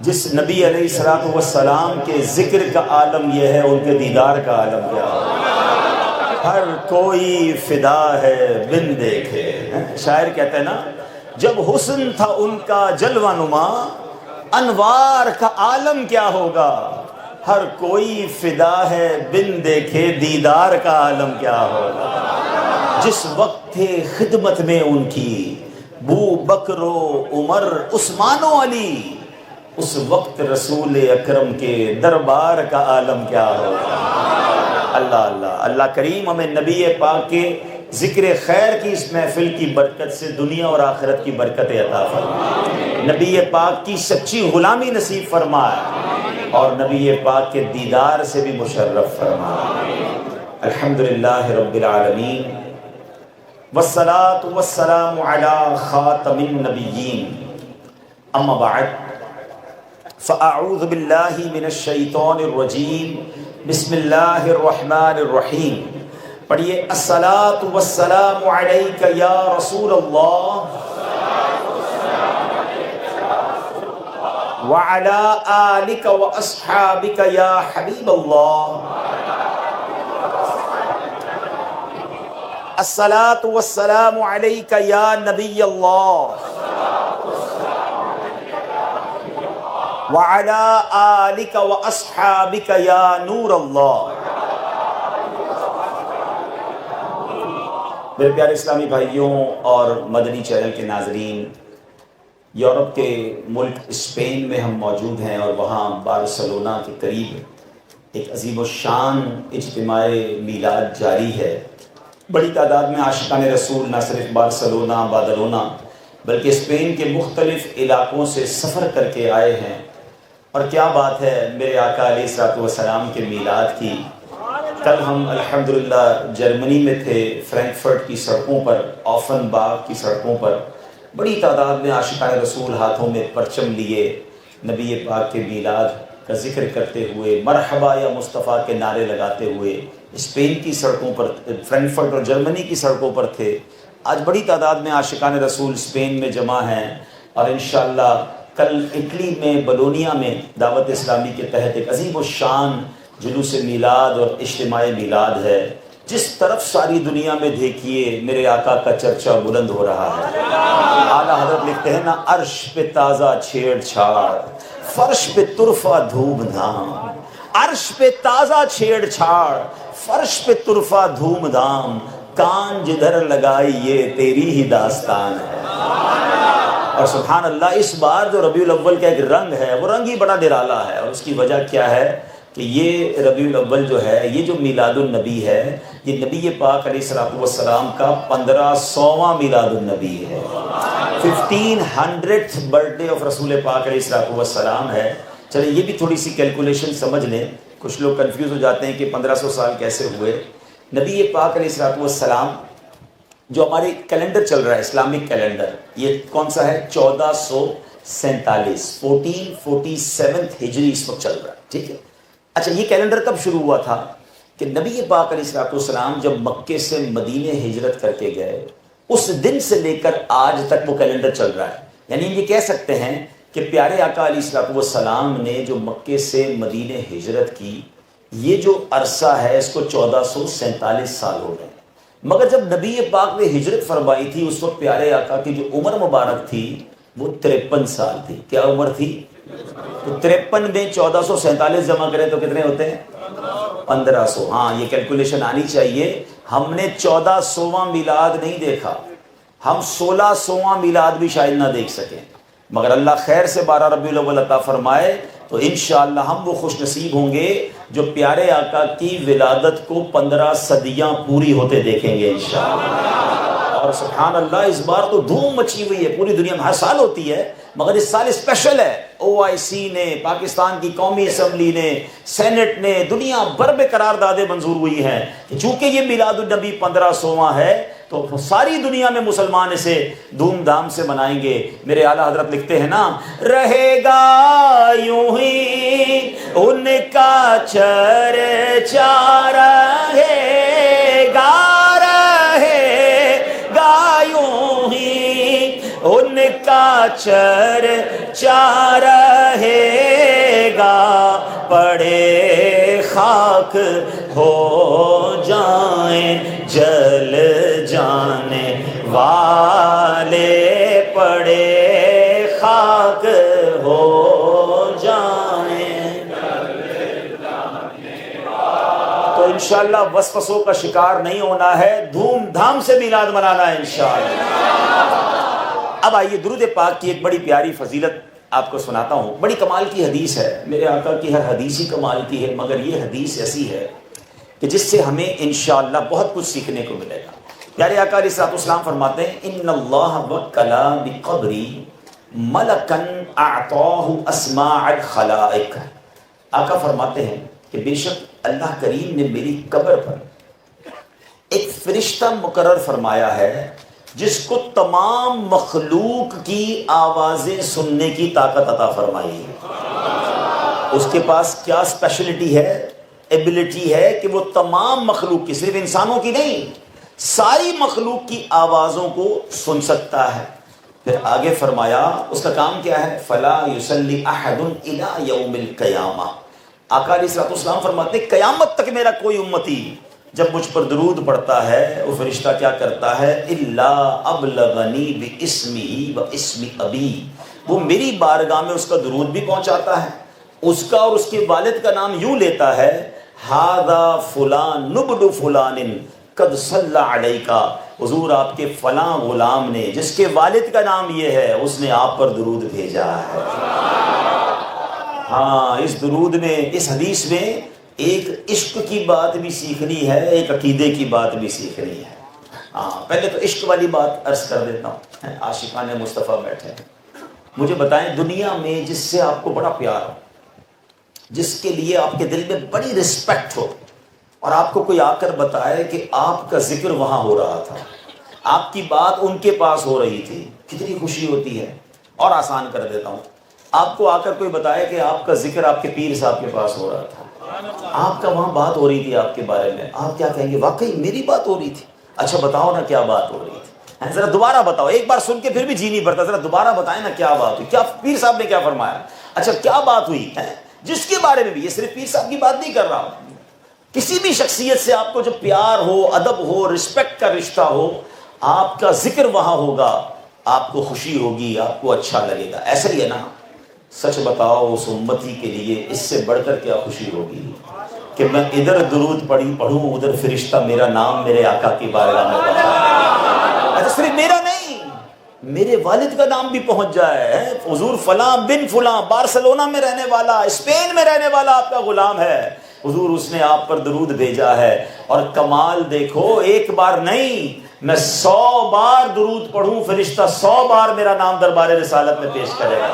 جس نبی علیہ الصلوۃ والسلام کے ذکر کا عالم یہ ہے، ان کے دیدار کا عالم کیا ہے؟ ہر کوئی فدا ہے بن دیکھے۔ شاعر کہتے ہیں نا، جب حسن تھا ان کا جلوہ نما، انوار کا عالم کیا ہوگا؟ ہر کوئی فدا ہے بن دیکھے، دیدار کا عالم کیا ہوگا؟ جس وقت تھے خدمت میں ان کی بو بکر و عمر عثمان و علی، اس وقت رسول اکرم کے دربار کا عالم کیا ہوگا؟ اللہ اللہ اللہ کریم ہمیں نبی پاک کے ذکر خیر کی اس محفل کی برکت سے دنیا اور آخرت کی برکت عطا فرمائے، نبی پاک کی سچی غلامی نصیب فرمائے، اور نبی پاک کے دیدار سے بھی مشرف فرمائے۔ الحمدللہ رب العالمین، والصلاة والسلام علی خاتم النبیین، اما بعد فاعوذ باللہ من الشیطان الرجیم، بسم اللہ الرحمن الرحیم۔ پڑھیے، الصلاة والسلام علیک یا رسول اللہ وعلی آلک واصحابک یا حبیب اللہ۔ الصلاة والسلام علیک یا نبی اللہ وعلی آلک واصحابک یا نور اللہ۔ میرے پیارے اسلامی بھائیوں اور مدنی چینل کے ناظرین، یورپ کے ملک اسپین میں ہم موجود ہیں، اور وہاں بارسلونا کے قریب ایک عظیم الشان اجتماع میلاد جاری ہے۔ بڑی تعداد میں عاشقان رسول نہ صرف بارسلونا بادلونا بلکہ اسپین کے مختلف علاقوں سے سفر کر کے آئے ہیں، اور کیا بات ہے میرے آقا علیہ الصلوۃ والسلام کے میلاد کی۔ کل ہم الحمدللہ جرمنی میں تھے، فرینکفرٹ کی سڑکوں پر، آفن باغ کی سڑکوں پر بڑی تعداد میں عاشقان رسول ہاتھوں میں پرچم لیے نبی پاک کے میلاد کا ذکر کرتے ہوئے، مرحبا یا مصطفیٰ کے نعرے لگاتے ہوئے اسپین کی سڑکوں پر، فرینکفرٹ اور جرمنی کی سڑکوں پر تھے۔ آج بڑی تعداد میں عاشقان رسول اسپین میں جمع ہیں، اور انشاءاللہ کل اٹلی میں بلونیا میں دعوت اسلامی کے تحت ایک عظیم الشان جلوس میلاد اور اجتماع میلاد ہے۔ جس طرف ساری دنیا میں دیکھیے میرے آقا کا چرچا بلند ہو رہا ہے۔ اعلیٰ حضرت لکھتے ہیں نا، عرش پہ تازہ چھیڑ چھاڑ، فرش پہ طرفہ دھوم دھام، عرش پہ تازہ چھیڑ چھاڑ، فرش پہ طرفہ دھوم دھام، کان جدھر لگائی یہ تیری ہی داستان ہے۔ اور سبحان اللہ، اس بار جو ربیع الاول کا ایک رنگ ہے، وہ رنگ ہی بڑا نرالا ہے، اور اس کی وجہ کیا ہے کہ یہ ربیع الاول جو ہے، یہ جو میلاد النبی ہے، یہ نبی پاک علیہ الصلوۃ والسلام کا 1500واں میلاد النبی ہے، 1500th برتھ ڈے آف رسول پاک علیہ الصلوۃ والسلام ہے۔ چلیں یہ بھی تھوڑی سی کیلکولیشن سمجھ لیں، کچھ لوگ کنفیوز ہو جاتے ہیں کہ 1500 سال کیسے ہوئے۔ نبی پاک علیہ الصلوۃ والسلام، جو ہمارے کیلنڈر چل رہا ہے اسلامک کیلنڈر، یہ کون سا ہے؟ 1447 1447 ہجری اس وقت چل رہا ہے، ٹھیک ہے۔ اچھا، یہ کیلنڈر کب شروع ہوا تھا کہ نبی پاک علیہ الصلوۃ والسلام جب مکے سے مدینے ہجرت کر کے گئے، اس دن سے لے کر آج تک وہ کیلنڈر چل رہا ہے۔ یعنی یہ کہہ سکتے ہیں کہ پیارے آقا علیہ الصلوۃ والسلام نے جو مکے سے مدینے ہجرت کی، یہ جو عرصہ ہے اس کو 1447 سال ہو گئے۔ مگر جب نبی پاک نے ہجرت فرمائی تھی، اس وقت پیارے آقا کی جو عمر مبارک تھی وہ 53 سال تھی۔ کیا عمر تھی؟ تو 53 میں 1447 جمع کریں تو کتنے ہوتے ہیں؟ 1500۔ ہاں، یہ کیلکولیشن آنی چاہیے۔ ہم نے 1400واں میلاد نہیں دیکھا، ہم 1600واں میلاد بھی شاید نہ دیکھ سکیں، مگر اللہ خیر سے 12 ربیع الاول عطا فرمائے تو انشاءاللہ ہم وہ خوش نصیب ہوں گے جو پیارے آقا کی ولادت کو 15 صدیاں پوری ہوتے دیکھیں گے انشاءاللہ۔ اور سبحان اللہ، اس بار تو دھوم مچی ہوئی ہے، پوری دنیا میں ہر سال ہوتی ہے مگر اس سال اسپیشل ہے۔ OIC نے، پاکستان کی قومی اسمبلی نے، سینٹ نے، دنیا بھر میں قراردادیں منظور ہوئی ہیں کہ چونکہ یہ میلاد النبی 1500واں ہے تو ساری دنیا میں مسلمان اسے دھوم دھام سے منائیں گے۔ میرے اعلیٰ حضرت لکھتے ہیں نا، رہے گا یوں ہی ان کا چرچا، رہے گا یوں ہی ان کا چرچا، رہے خاک ہو جائیں، جل جانے والے پڑے خاک ہو جائیں۔ تو انشاءاللہ وسوسوں کا شکار نہیں ہونا ہے، دھوم دھام سے میلاد منانا ہے انشاءاللہ۔ اب آئیے درود پاک کی ایک بڑی پیاری فضیلت آپ کو سناتا ہوں۔ بڑی کمال کی حدیث ہے، میرے آقا کی ہر حدیث ہی کمال کی ہے، مگر یہ حدیث ایسی ہے کہ جس سے ہمیں انشاءاللہ بہت کچھ سیکھنے کو ملے گا۔ پیارے آقا علیہ الصلوۃ والسلام فرماتے ہیں ان اللہ وکل بقبری ملکا اعطاہ اسماع الخلائق۔ آقا فرماتے ہیں کہ بے شک اللہ کریم نے میری قبر پر ایک فرشتہ مقرر فرمایا ہے جس کو تمام مخلوق کی آوازیں سننے کی طاقت عطا فرمائی۔ اس کے پاس کیا اسپیشلٹی ہے، ایبلٹی ہے کہ وہ تمام مخلوق کی، صرف انسانوں کی نہیں، ساری مخلوق کی آوازوں کو سن سکتا ہے۔ پھر آگے فرمایا اس کا کام کیا ہے، فلا یصلی احد الی یوم القیامہ۔ آقا علیہ الصلوۃ والسلام فرماتے ہیں قیامت تک میرا کوئی امتی جب مجھ پر درود پڑھتا ہے، وہ فرشتہ کیا کرتا ہے، الا ابلغنی باسمہ واسم ابی، وہ میری بارگاہ میں اس کا درود بھی پہنچاتا ہے، اس کا اور اس کے والد کا نام یوں لیتا ہے، ھذا فلان نبل فلان قد صلی علیک، حضور آپ کے فلاں غلام نے جس کے والد کا نام یہ ہے اس نے آپ پر درود بھیجا ہے۔ ہاں، اس درود میں، اس حدیث میں ایک عشق کی بات بھی سیکھنی ہے، ایک عقیدے کی بات بھی سیکھنی ہے۔ ہاں، پہلے تو عشق والی بات عرض کر دیتا ہوں۔ عاشقان مصطفیٰ بیٹھے ہیں، مجھے بتائیں دنیا میں جس سے آپ کو بڑا پیار ہو، جس کے لیے آپ کے دل میں بڑی رسپیکٹ ہو، اور آپ کو کوئی آ کر بتائے کہ آپ کا ذکر وہاں ہو رہا تھا، آپ کی بات ان کے پاس ہو رہی تھی، کتنی خوشی ہوتی ہے۔ اور آسان کر دیتا ہوں، آپ کو آ کر کوئی بتائے کہ آپ کا ذکر آپ کے پیر صاحب کے پاس ہو رہا تھا، آپ کا وہاں بات ہو رہی تھی آپ کے بارے میں، آپ کیا کہیں گے، واقعی میری بات ہو رہی تھی؟ اچھا بتاؤ نا کیا بات ہو رہی تھی، ذرا دوبارہ بتاؤ، ایک بار سن کے پھر بھی جی نہیں بھرتا، ذرا دوبارہ بتائیں نا کیا بات ہوئی، کیا پیر صاحب نے کیا فرمایا، اچھا کیا بات ہوئی ہے، جس کے بارے میں بھی، یہ صرف پیر صاحب کی بات نہیں کر رہا ہوں، کسی بھی شخصیت سے آپ کو جو پیار ہو، ادب ہو، رسپیکٹ کا رشتہ ہو، آپ کا ذکر وہاں ہوگا، آپ کو خوشی ہوگی، آپ کو اچھا لگے گا۔ ایسا ہی ہے نا، سچ بتاؤ اس امتی کے لیے اس سے بڑھ کر کیا خوشی ہوگی کہ میں ادھر درود پڑھوں، ادھر فرشتہ میرا نام میرے آقا کی بارگاہ میں پڑھا، اچھا صرف میرا نہیں، میرے والد کا نام بھی پہنچ جائے، حضور فلاں بن فلاں بارسلونا میں رہنے والا، اسپین میں رہنے والا آپ کا غلام ہے، حضور اس نے آپ پر درود بھیجا ہے۔ اور کمال دیکھو، ایک بار نہیں، میں 100 بار درود پڑھوں، فرشتہ 100 بار میرا نام دربار رسالت میں پیش کرے گا۔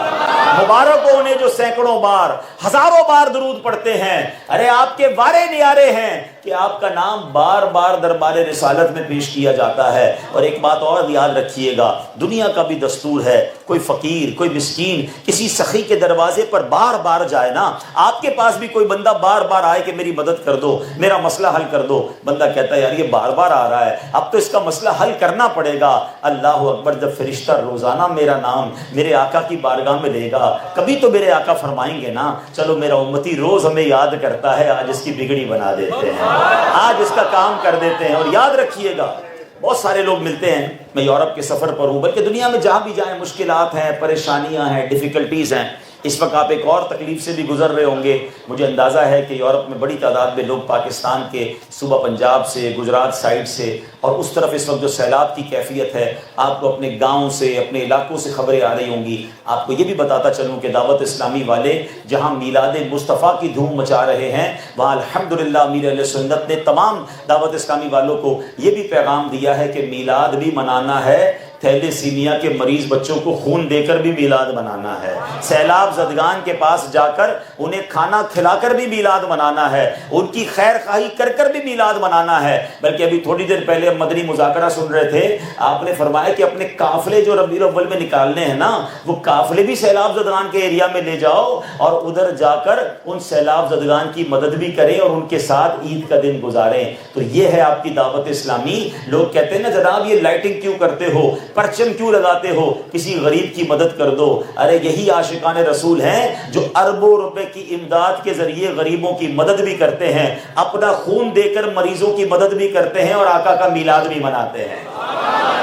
مبارک ہو انہیں جو سینکڑوں بار، ہزاروں بار درود پڑھتے ہیں، ارے آپ کے وارے نیارے ہیں کہ آپ کا نام بار بار دربار رسالت میں پیش کیا جاتا ہے۔ اور ایک بات اور یاد رکھیے گا، دنیا کا بھی دستور ہے، کوئی فقیر، کوئی مسکین کسی سخی کے دروازے پر بار بار جائے نا، آپ کے پاس بھی کوئی بندہ بار بار آئے کہ میری مدد کر دو، میرا مسئلہ حل کر دو، بندہ کہتا ہے یار یہ بار بار آ رہا ہے، اب تو اس کا مسئلہ حل کرنا پڑے گا۔ اللہ اکبر، جب فرشتہ روزانہ میرا نام میرے آقا کی بارگاہ میں لے گا، کبھی تو میرے آقا فرمائیں گے نا، چلو میرا امتی روز ہمیں یاد کرتا ہے، آج اس کی بگڑی بنا دیتے ہیں، آج اس کا کام کر دیتے ہیں۔ اور یاد رکھیے گا، بہت سارے لوگ ملتے ہیں، میں یورپ کے سفر پر ہوں، بلکہ دنیا میں جہاں بھی جائیں مشکلات ہیں، پریشانیاں ہیں، ڈیفیکلٹیز ہیں۔ اس وقت آپ ایک اور تکلیف سے بھی گزر رہے ہوں گے، مجھے اندازہ ہے کہ یورپ میں بڑی تعداد میں لوگ پاکستان کے صوبہ پنجاب سے، گجرات سائڈ سے، اور اس طرف اس وقت جو سیلاب کی کیفیت ہے، آپ کو اپنے گاؤں سے، اپنے علاقوں سے خبریں آ رہی ہوں گی۔ آپ کو یہ بھی بتاتا چلوں کہ دعوت اسلامی والے جہاں میلاد مصطفیٰ کی دھوم مچا رہے ہیں، وہاں الحمدللہ امیر اہل سنت نے تمام دعوت اسلامی والوں کو یہ بھی پیغام دیا ہے کہ میلاد بھی منانا ہے، تھیلیسیمیا کے مریض بچوں کو خون دے کر بھی میلاد منانا ہے، سیلاب زدگان کے پاس جا کر انہیں کھانا کھلا کر بھی میلاد منانا ہے، ان کی خیر خواہی کر کر بھی میلاد منانا ہے۔ بلکہ ابھی تھوڑی دیر پہلے ہم مدنی مذاکرہ سن رہے تھے، آپ نے فرمایا کہ اپنے قافلے جو ربیع الاول میں نکالنے ہیں نا، وہ قافلے بھی سیلاب زدگان کے ایریا میں لے جاؤ، اور ادھر جا کر ان سیلاب زدگان کی مدد بھی کریں اور ان کے ساتھ عید کا دن گزاریں۔ تو یہ ہے آپ کی دعوت اسلامی۔ لوگ کہتے ہیں نا جناب یہ لائٹنگ کیوں کرتے ہو، پرچم کیوں لگاتے ہو؟ کسی غریب کی مدد کر دو۔ ارے یہی عاشقان رسول ہیں جو اربوں روپے کی امداد کے ذریعے غریبوں کی مدد بھی کرتے ہیں، اپنا خون دے کر مریضوں کی مدد بھی کرتے ہیں، اور آقا کا میلاد بھی مناتے ہیں۔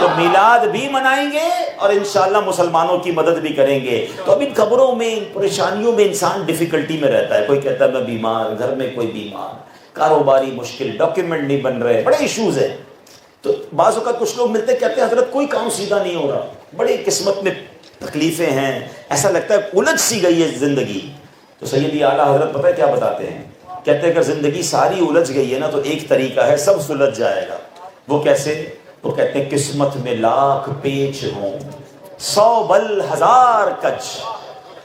تو میلاد بھی منائیں گے اور انشاءاللہ مسلمانوں کی مدد بھی کریں گے۔ تو اب ان خبروں میں، ان پریشانیوں میں انسان ڈیفیکلٹی میں رہتا ہے۔ کوئی کہتا ہے میں بیمار، گھر میں کوئی بیمار، کاروباری مشکل، ڈاکیومنٹ نہیں بن رہے، بڑے ایشوز ہیں۔ تو بعض اوقات کچھ لوگ ملتے کہتے ہیں حضرت کوئی کام سیدھا نہیں ہو رہا، بڑی قسمت میں تکلیفیں ہیں، ایسا لگتا ہے الجھ سی گئی ہے زندگی۔ تو سیدی اعلیٰ حضرت پتہ ہے کیا بتاتے ہیں؟ کہتے ہیں اگر زندگی ساری الجھ گئی ہے نا تو ایک طریقہ ہے، سب سلجھ جائے گا۔ وہ کیسے؟ وہ کہتے ہیں قسمت میں لاکھ پیچ ہوں، 100 بل 1000 کج۔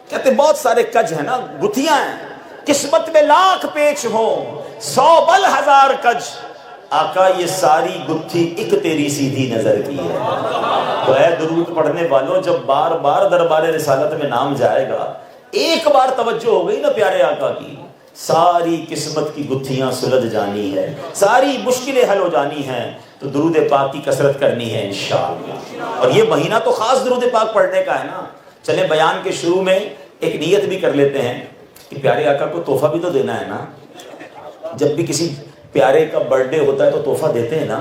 کہتے ہیں بہت سارے کج ہیں نا، گتھیاں ہیں، قسمت میں لاکھ پیچ ہوں، 100 بل 1000 کج، آقا یہ ساری گتھی ایک تیری سیدھی نظر کی ہے۔ تو اے درود پڑھنے والوں، جب بار بار دربار رسالت میں نام جائے گا، ایک بار توجہ ہو گئی نا پیارے آقا کی، ساری قسمت کی گتھیاں سلجھ جانی ہے، ساری مشکلیں حل ہو جانی ہیں۔ تو درود پاک کی کثرت کرنی ہے انشاءاللہ۔ اور یہ مہینہ تو خاص درود پاک پڑھنے کا ہے نا۔ چلے بیان کے شروع میں ایک نیت بھی کر لیتے ہیں کہ پیارے آقا کو تحفہ بھی تو دینا ہے نا۔ جب بھی کسی پیارے کا برتھ ڈے ہوتا ہے تو تحفہ دیتے ہیں نا۔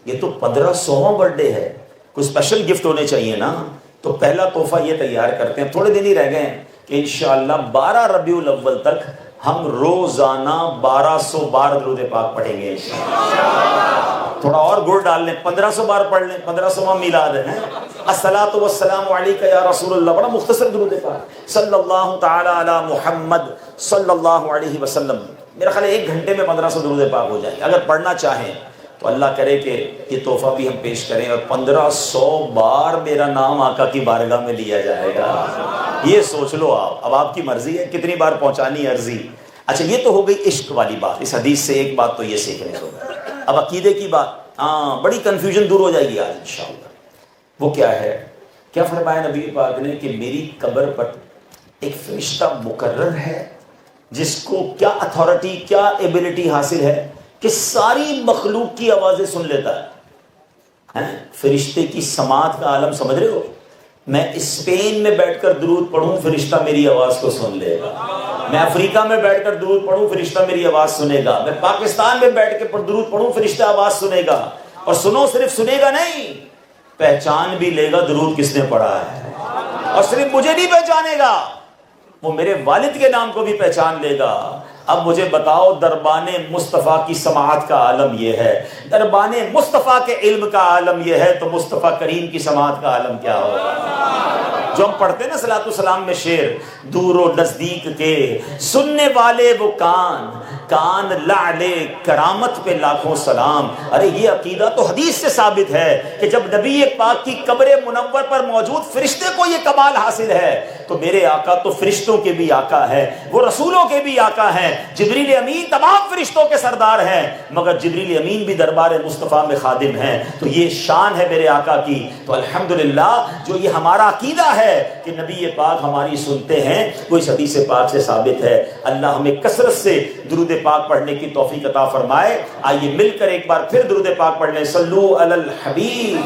یہ تو 1500واں برتھ ڈے ہے، کوئی اسپیشل گفٹ ہونے چاہیے نا۔ تو پہلا تحفہ یہ تیار کرتے ہیں، تھوڑے دن ہی رہ گئے ہیں، کہ انشاءاللہ 12 ربیع الاول تک ہم روزانہ 1200 بار درود پاک پڑھیں گے انشاءاللہ۔ تھوڑا اور گڑ ڈال لیں، 1500 بار پڑھ لیں، 1500واں میلاد ہے۔ الصلاۃ والسلام علیک یا رسول اللہ، بڑا مختصر درود پاک، صلی اللہ تعالی علی محمد صلی اللہ علیہ وسلم۔ میرا خیال ہے 1 گھنٹے میں 1500 درود پاک ہو جائیں گے۔ اگر پڑھنا چاہیں تو اللہ کرے کہ یہ تحفہ بھی ہم پیش کریں اور 1500 بار میرا نام آقا کی بارگاہ میں لیا جائے گا۔ یہ سوچ لو آپ، اب آپ کی مرضی ہے کتنی بار پہنچانی عرضی۔ اچھا یہ تو ہو گئی عشق والی بات، اس حدیث سے ایک بات تو یہ سیکھنے کو۔ اب عقیدے کی بات، بڑی کنفیوژن دور ہو جائے گی آج انشاءاللہ۔ وہ کیا ہے؟ کیا فرمایا نبی پاک نے کہ میری قبر پر ایک فرشتہ مقرر ہے جس کو کیا اتھارٹی، کیا ایبلٹی حاصل ہے کہ ساری مخلوق کی آوازیں سن لیتا ہے۔ فرشتے کی سماعت کا عالم سمجھ رہے ہو؟ میں اسپین میں بیٹھ کر درود پڑھوں، فرشتہ میری آواز کو سن لے گا۔ میں افریقہ میں بیٹھ کر درود پڑھوں، فرشتہ میری آواز سنے گا۔ میں پاکستان میں بیٹھ کے درود پڑھوں، فرشتہ آواز سنے گا۔ اور سنو، صرف سنے گا نہیں، پہچان بھی لے گا درود کس نے پڑھا ہے۔ اور صرف مجھے نہیں پہچانے گا، وہ میرے والد کے نام کو بھی پہچان لے گا۔ اب مجھے بتاؤ، دربان مصطفیٰ کی سماعت کا عالم یہ ہے، دربان مصطفیٰ کے علم کا عالم یہ ہے، تو مصطفیٰ کریم کی سماعت کا عالم کیا ہوگا؟ جو ہم پڑھتے ہیں نا صلاۃ السلام میں شعر، دور و نزدیک کے سننے والے وہ کان، کان لعل کرامت پہ لاکھوں سلام۔ ارے یہ عقیدہ تو حدیث سے ثابت ہے کہ جب نبی پاک کی قبر منور پر موجود فرشتے کو یہ کمال حاصل ہے تو میرے آقا تو فرشتوں کے بھی آقا ہے، وہ رسولوں کے بھی آقا ہیں، جبریل امین تمام فرشتوں کے سردار ہیں، مگر جبریل امین بھی دربار مصطفیٰ میں خادم ہیں۔ تو یہ شان ہے میرے آقا کی۔ تو الحمدللہ جو یہ ہمارا عقیدہ ہے کہ نبی پاک ہماری سنتے ہیں، وہ اس حدیث پاک سے ثابت ہے۔ اللہ ہمیں کثرت سے درود پاک پڑھنے کی توفیق عطا فرمائے۔ آئیے مل کر ایک بار پھر درود پاک پڑھ لیں، صلو علی الحبیب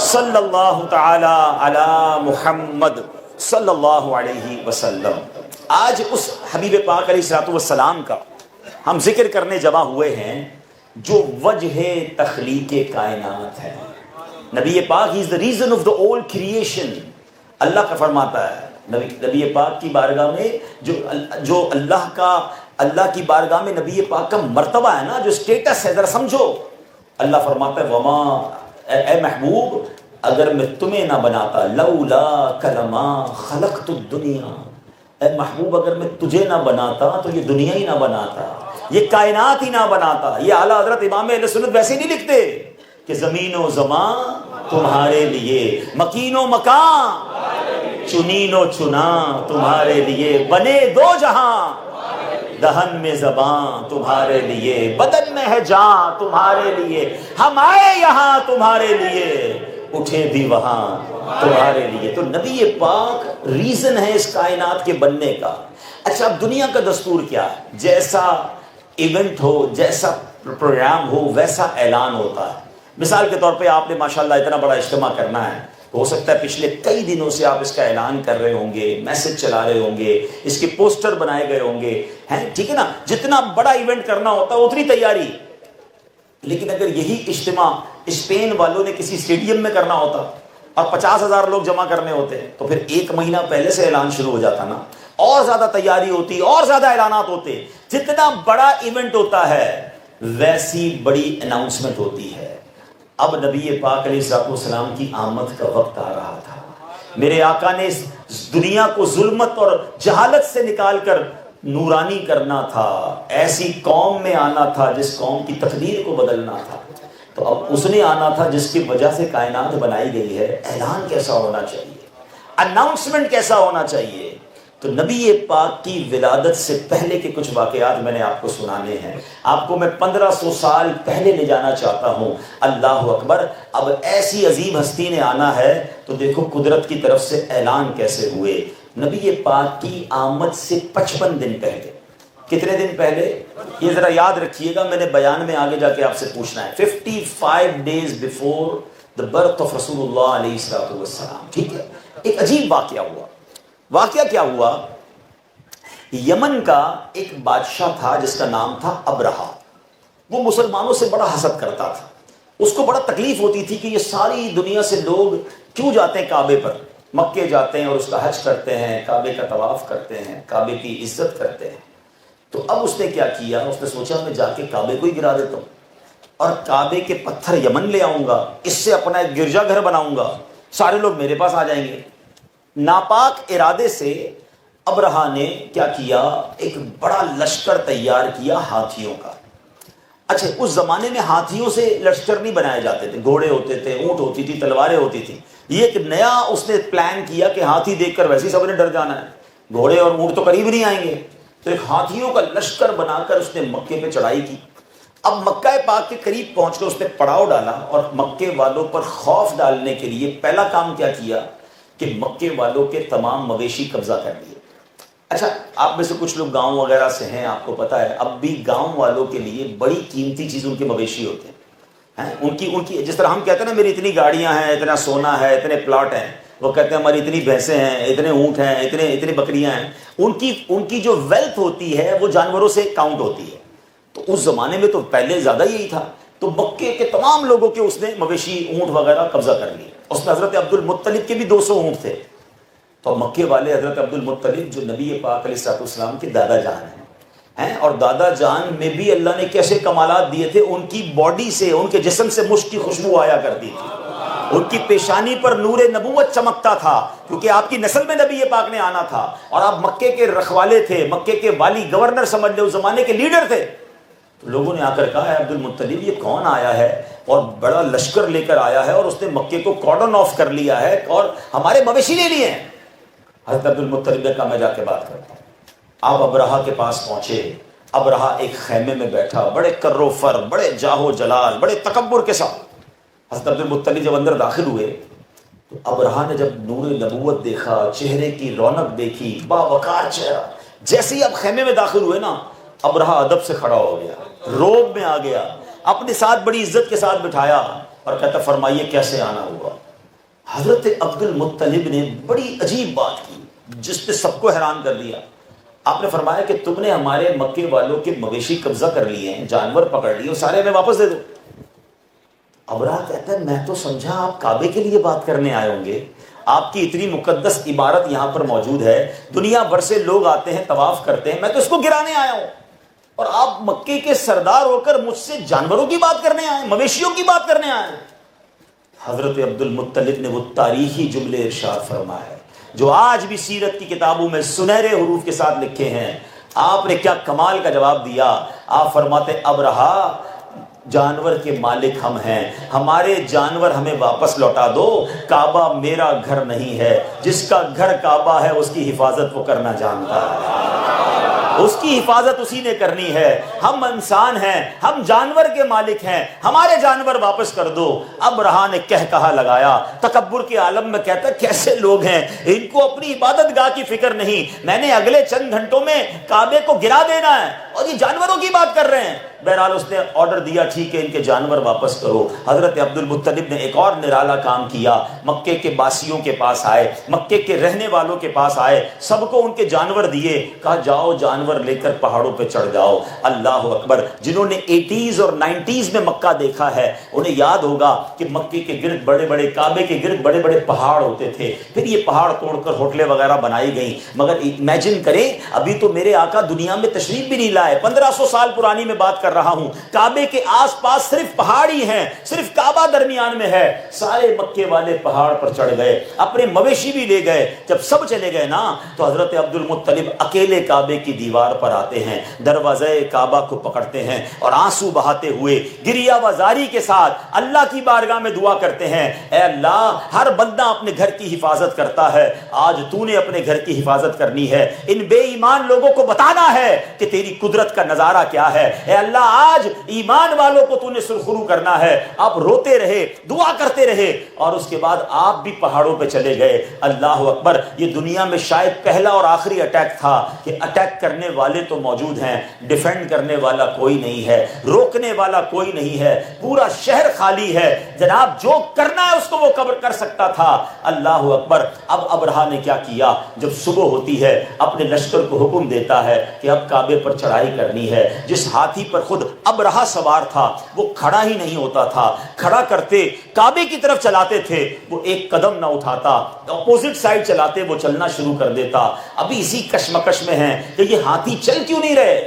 صلی اللہ تعالی علی محمد صلی اللہ علیہ وسلم۔ آج اس حبیب پاک علیہ الصلوۃ والسلام کا ہم ذکر کرنے جمع ہوئے ہیں جو وجہ تخلیق کائنات ہے۔ نبی پاک ہی از the reason of the all creation۔ اللہ کا فرماتا ہے نبی پاک کی بارگاہ میں جو اللہ کی بارگاہ میں نبی پاک کا مرتبہ ہے نا، جو سٹیٹس ہے، ذرا سمجھو۔ اللہ فرماتا ہے وما، اے محبوب اگر میں تمہیں نہ بناتا، لولا کلما خلقت الدنیا، اے محبوب اگر میں تجھے نہ بناتا تو یہ دنیا ہی نہ بناتا، یہ کائنات ہی نہ بناتا۔ یہ اعلیٰ حضرت امام اہل سنت ویسے نہیں لکھتے کہ زمین و زمان تمہارے لیے، مکین و مکان چنین و چنا تمہارے لیے، بنے دو جہاں دہن میں زباں تمہارے لیے، بدن میں ہے جان تمہارے لیے، ہم آئے یہاں تمہارے لیے، اٹھے بھی وہاں تمہارے لیے۔ تو نبی پاک ریزن ہے اس کائنات کے بننے کا۔ اچھا اب دنیا کا دستور کیا ہے؟ جیسا ایونٹ ہو، جیسا پروگرام ہو، ویسا اعلان ہوتا ہے۔ مثال کے طور پہ آپ نے ماشاءاللہ اتنا بڑا اجتماع کرنا ہے، ہو سکتا ہے پچھلے کئی دنوں سے آپ اس کا اعلان کر رہے ہوں گے، میسج چلا رہے ہوں گے، اس کے پوسٹر بنائے گئے ہوں گے، ہیں ٹھیک ہے نا، جتنا بڑا ایونٹ کرنا ہوتا ہے اتنی تیاری. لیکن اگر یہی اجتماع اسپین والوں نے کسی اسٹیڈیم میں کرنا ہوتا اور 50,000 لوگ جمع کرنے ہوتے تو پھر 1 مہینہ پہلے سے اعلان شروع ہو جاتا نا، اور زیادہ تیاری ہوتی، اور زیادہ اعلانات ہوتے. جتنا بڑا ایونٹ ہوتا ہے ویسی بڑی اناؤنسمنٹ ہوتی ہے. اب نبی پاک علیہ الصلوۃ والسلام کی آمد کا وقت آ رہا تھا. میرے آقا نے اس دنیا کو ظلمت اور جہالت سے نکال کر نورانی کرنا تھا، ایسی قوم میں آنا تھا جس قوم کی تقدیر کو بدلنا تھا. تو اب اس نے آنا تھا جس کی وجہ سے کائنات بنائی گئی ہے. اعلان کیسا ہونا چاہیے، اناؤنسمنٹ کیسا ہونا چاہیے. تو نبی پاک کی ولادت سے پہلے کے کچھ واقعات میں نے آپ کو سنانے ہیں. آپ کو میں 1500 سال پہلے لے جانا چاہتا ہوں. اللہ اکبر. اب ایسی عظیم ہستی نے آنا ہے تو دیکھو قدرت کی طرف سے اعلان کیسے ہوئے. نبی پاک کی آمد سے 55 دن پہلے. کتنے دن پہلے؟ یہ ذرا یاد رکھیے گا، میں نے بیان میں آگے جا کے آپ سے پوچھنا ہے. 55 days before the birth of رسول اللہ علیہ الصلوۃ والسلام. ٹھیک ہے. ایک عجیب واقعہ ہوا. واقعہ کیا ہوا؟ یمن کا ایک بادشاہ تھا جس کا نام تھا ابرہہ. وہ مسلمانوں سے بڑا حسد کرتا تھا. اس کو بڑا تکلیف ہوتی تھی کہ یہ ساری دنیا سے لوگ کیوں جاتے ہیں کعبے پر، مکے جاتے ہیں اور اس کا حج کرتے ہیں، کعبے کا طواف کرتے ہیں، کعبے کی عزت کرتے ہیں. تو اب اس نے کیا کیا، اس نے سوچا میں جا کے کعبے کو ہی گرا دیتا ہوں اور کعبے کے پتھر یمن لے آؤں گا، اس سے اپنا ایک گرجا گھر بناؤں گا، سارے لوگ میرے پاس آ جائیں گے. ناپاک ارادے سے ابرہہ نے کیا کیا، ایک بڑا لشکر تیار کیا ہاتھیوں کا. اچھا اس زمانے میں ہاتھیوں سے لشکر نہیں بنائے جاتے تھے، گھوڑے ہوتے تھے، اونٹ ہوتی تھی، تلواریں ہوتی تھی. یہ ایک نیا اس نے پلان کیا کہ ہاتھی دیکھ کر ویسے ہی سب نے ڈر جانا ہے، گھوڑے اور اونٹ تو قریب نہیں آئیں گے. تو ایک ہاتھیوں کا لشکر بنا کر اس نے مکے پہ چڑھائی کی. اب مکہ پاک کے قریب پہنچ کر اس نے پڑاؤ ڈالا اور مکے والوں پر خوف ڈالنے کے لیے پہلا کام کیا کیا کہ مکے والوں کے تمام مویشی قبضہ کر لیے. اچھا آپ میں سے کچھ لوگ گاؤں وغیرہ سے ہیں، آپ کو پتا ہے اب بھی گاؤں والوں کے لیے بڑی قیمتی چیز ان کے مویشی ہوتے ہیں. ان کی جس طرح ہم کہتے ہیں نا میری اتنی گاڑیاں ہیں، اتنا سونا ہے، اتنے پلاٹ ہیں، وہ کہتے ہیں ہماری اتنی بھینسیں ہیں، اتنے اونٹ ہیں، اتنے بکریاں ہیں. ان کی جو ویلتھ ہوتی ہے وہ جانوروں سے کاؤنٹ ہوتی ہے. تو اس زمانے میں تو پہلے زیادہ یہی تھا. تو مکے کے تمام لوگوں کے اس نے مویشی اونٹ وغیرہ قبضہ کر لیے. اس میں حضرت عبد المطلب کے بھی 200 اونٹ تھے. تو مکے والے حضرت عبد المطلب جو نبی پاک علیہ الصلوۃ والسلام کے دادا جان ہیں اور دادا جان میں بھی اللہ نے کیسے کمالات دیے تھے. ان کی باڈی سے، ان کے جسم سے مشک کی خوشبو آیا کرتی تھی، ان کی پیشانی پر نور نبوت چمکتا تھا کیونکہ آپ کی نسل میں نبی پاک نے آنا تھا. اور آپ مکے کے رکھوالے تھے، مکے کے والی، گورنر سمجھ لے، اس زمانے کے لیڈر تھے. تو لوگوں نے آ کر کہا ہے عبد المطلب یہ کون آیا ہے اور بڑا لشکر لے کر آیا ہے اور اس نے مکے کو کارڈن آف کر لیا ہے اور ہمارے مویشی لے لیے ہیں. حضرت عبد المطلب نے کہا میں جا کے بات کرتا ہوں. آپ ابرہہ کے پاس پہنچے. ابرہہ ایک خیمے میں بیٹھا، بڑے کر و فر، بڑے جاہ و جلال، بڑے تکبر کے ساتھ. حضرت عبد المطلب جب اندر داخل ہوئے تو ابرہہ نے جب نور نبوت دیکھا، چہرے کی رونق دیکھی، باوقار چہرہ. جیسے ہی اب خیمے میں داخل ہوئے نا، ابرہہ ادب سے کھڑا ہو گیا، روب میں آ گیا، اپنے ساتھ بڑی عزت کے ساتھ بٹھایا اور کہتا فرمائیے کیسے آنا ہوا. حضرت عبد المطلب نے بڑی عجیب بات کی جس نے سب کو حیران کر دیا. آپ نے فرمایا کہ تم نے ہمارے مکے والوں کے مویشی قبضہ کر لیے ہیں، جانور پکڑ لیے، سارے ہمیں واپس دے دو. ابرہہ کہتا ہے میں تو سمجھا آپ کعبے کے لیے بات کرنے آئے ہوں گے، آپ کی اتنی مقدس عبارت یہاں پر موجود ہے، دنیا بھر سے لوگ آتے ہیں، طواف کرتے ہیں، میں تو اس کو گرانے آیا ہوں اور آپ مکے کے سردار ہو کر مجھ سے جانوروں کی بات کرنے آئے، مویشیوں کی بات کرنے آئے. حضرت عبد المطلب نے وہ تاریخی جملے ارشاد فرمائے جو آج بھی سیرت کی کتابوں میں سنہرے حروف کے ساتھ لکھے ہیں. آپ نے کیا کمال کا جواب دیا. آپ فرماتے ابرہہ جانور کے مالک ہم ہیں، ہمارے جانور ہمیں واپس لوٹا دو. کعبہ میرا گھر نہیں ہے، جس کا گھر کعبہ ہے اس کی حفاظت وہ کرنا جانتا ہے، اس کی حفاظت اسی نے کرنی ہے. ہم انسان ہیں، ہم جانور کے مالک ہیں، ہمارے جانور واپس کر دو. ابرہہ نے کہا لگایا، تکبر کے عالم میں کہتا کیسے لوگ ہیں، ان کو اپنی عبادت گاہ کی فکر نہیں، میں نے اگلے چند گھنٹوں میں کعبے کو گرا دینا ہے. اور یہ جانوروں کی بات کر رہے ہیں. بہرحال اس نے آرڈر دیا ٹھیک ہے ان کے جانور واپس کرو. حضرت عبد المطلب نے ایک اور نرالا کام کیا. مکے کے باسیوں کے پاس آئے, مکے کے رہنے والوں کے پاس آئے, سب کو ان کے جانور دیے, کہا جاؤ جانور لے کر پہاڑوں پہ چڑھ جاؤ. اللہ اکبر. جنہوں نے 80s اور 90s میں مکہ دیکھا ہے انہیں یاد ہوگا کہ مکے کے گرد بڑے بڑے, کعبے کے گرد بڑے بڑے پہاڑ ہوتے تھے. پھر یہ پہاڑ توڑ کر ہوٹلیں وغیرہ بنائی گئیں. مگر امیجن کریں, ابھی تو میرے آقا دنیا میں تشریف بھی نہیں لائے, 1500 سال پرانی میں بات کر رہا ہوں. کعبے کے آس پاس صرف پہاڑ ہی ہیں, صرف کعبہ درمیان میں ہے. سارے مکے والے پہاڑ پر چڑھ گئے, اپنے مویشی بھی لے گئے. جب سب چلے گئے نا تو حضرت عبد المطلب اکیلے کعبے کی دیوار پر آتے ہیں, دروازے کعبہ کو پکڑتے ہیں اور آنسو بہاتے ہوئے گریہ وزاری کے ساتھ اللہ کی بارگاہ میں دعا کرتے ہیں, اے اللہ ہر بندہ اپنے گھر کی حفاظت کرتا ہے, آج تو نے اپنے گھر کی حفاظت کرنی ہے. ان بے ایمان لوگوں کو بتانا ہے کہ تیری قدرت کا نظارہ کیا ہے. اے اللہ آج ایمان والوں کو تو نے سرخرو کرنا ہے. آپ روتے رہے, دعا کرتے رہے, اور اس کے بعد آپ بھی پہاڑوں پہ چلے گئے. اللہ اکبر. یہ دنیا میں شاید پہلا اور آخری اٹیک تھا کہ اٹیک کرنے والے تو موجود ہیں, ڈیفینڈ کرنے والا کوئی نہیں ہے, روکنے والا کوئی نہیں ہے, پورا شہر خالی ہے. جناب جو کرنا ہے اس کو وہ کر سکتا تھا. اللہ اکبر. اب ابرہا نے کیا کیا, جب صبح ہوتی ہے اپنے لشکر کو حکم دیتا ہے کہ اب کعبے پر چڑھائی کرنی ہے. جس ہاتھی پر خود ابرہا سوار تھا وہ کھڑا ہی نہیں ہوتا تھا, کھڑا کرتے کعبے کی طرف چلاتے تھے وہ ایک قدم نہ اٹھاتا, اپوزٹ سائڈ چلاتے وہ چلنا شروع کر دیتا. ابھی اسی کشمکش میں ہیں کہ یہ ہاتھی چل کیوں نہیں رہے.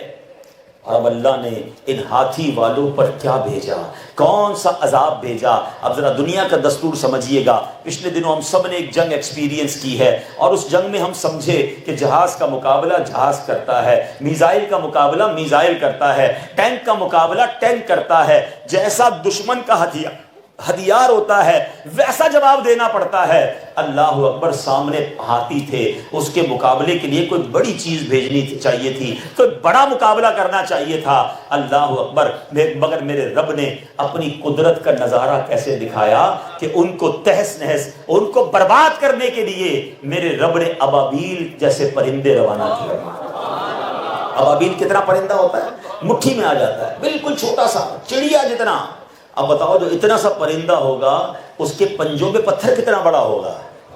اور اب اللہ نے ان ہاتھی والوں پر کیا بھیجا, کون سا عذاب بھیجا. اب ذرا دنیا کا دستور سمجھیے گا. پچھلے دنوں ہم سب نے ایک جنگ ایکسپیرینس کی ہے اور اس جنگ میں ہم سمجھے کہ جہاز کا مقابلہ جہاز کرتا ہے, میزائل کا مقابلہ میزائل کرتا ہے, ٹینک کا مقابلہ ٹینک کرتا ہے. جیسا دشمن کا ہتھیار ہوتا ہے ویسا جواب دینا پڑتا ہے. اللہ اکبر. سامنے ہاتھی تھے, اس کے مقابلے کے لیے کوئی بڑی چیز بھیجنی چاہیے تھی, کوئی بڑا مقابلہ کرنا چاہیے تھا. اللہ اکبر. مگر میرے رب نے اپنی قدرت کا نظارہ کیسے دکھایا کہ ان کو تہس نہس, ان کو برباد کرنے کے لیے میرے رب نے ابابیل جیسے پرندے روانہ کیے. ابابیل کتنا پرندہ ہوتا ہے, مٹھی میں آ جاتا ہے, بالکل چھوٹا سا چڑیا جتنا. اب بتاؤ جو اتنا سا پرندہ ہوگا اس کے پنجوں پہ پتھر کتنا بڑا ہوگا,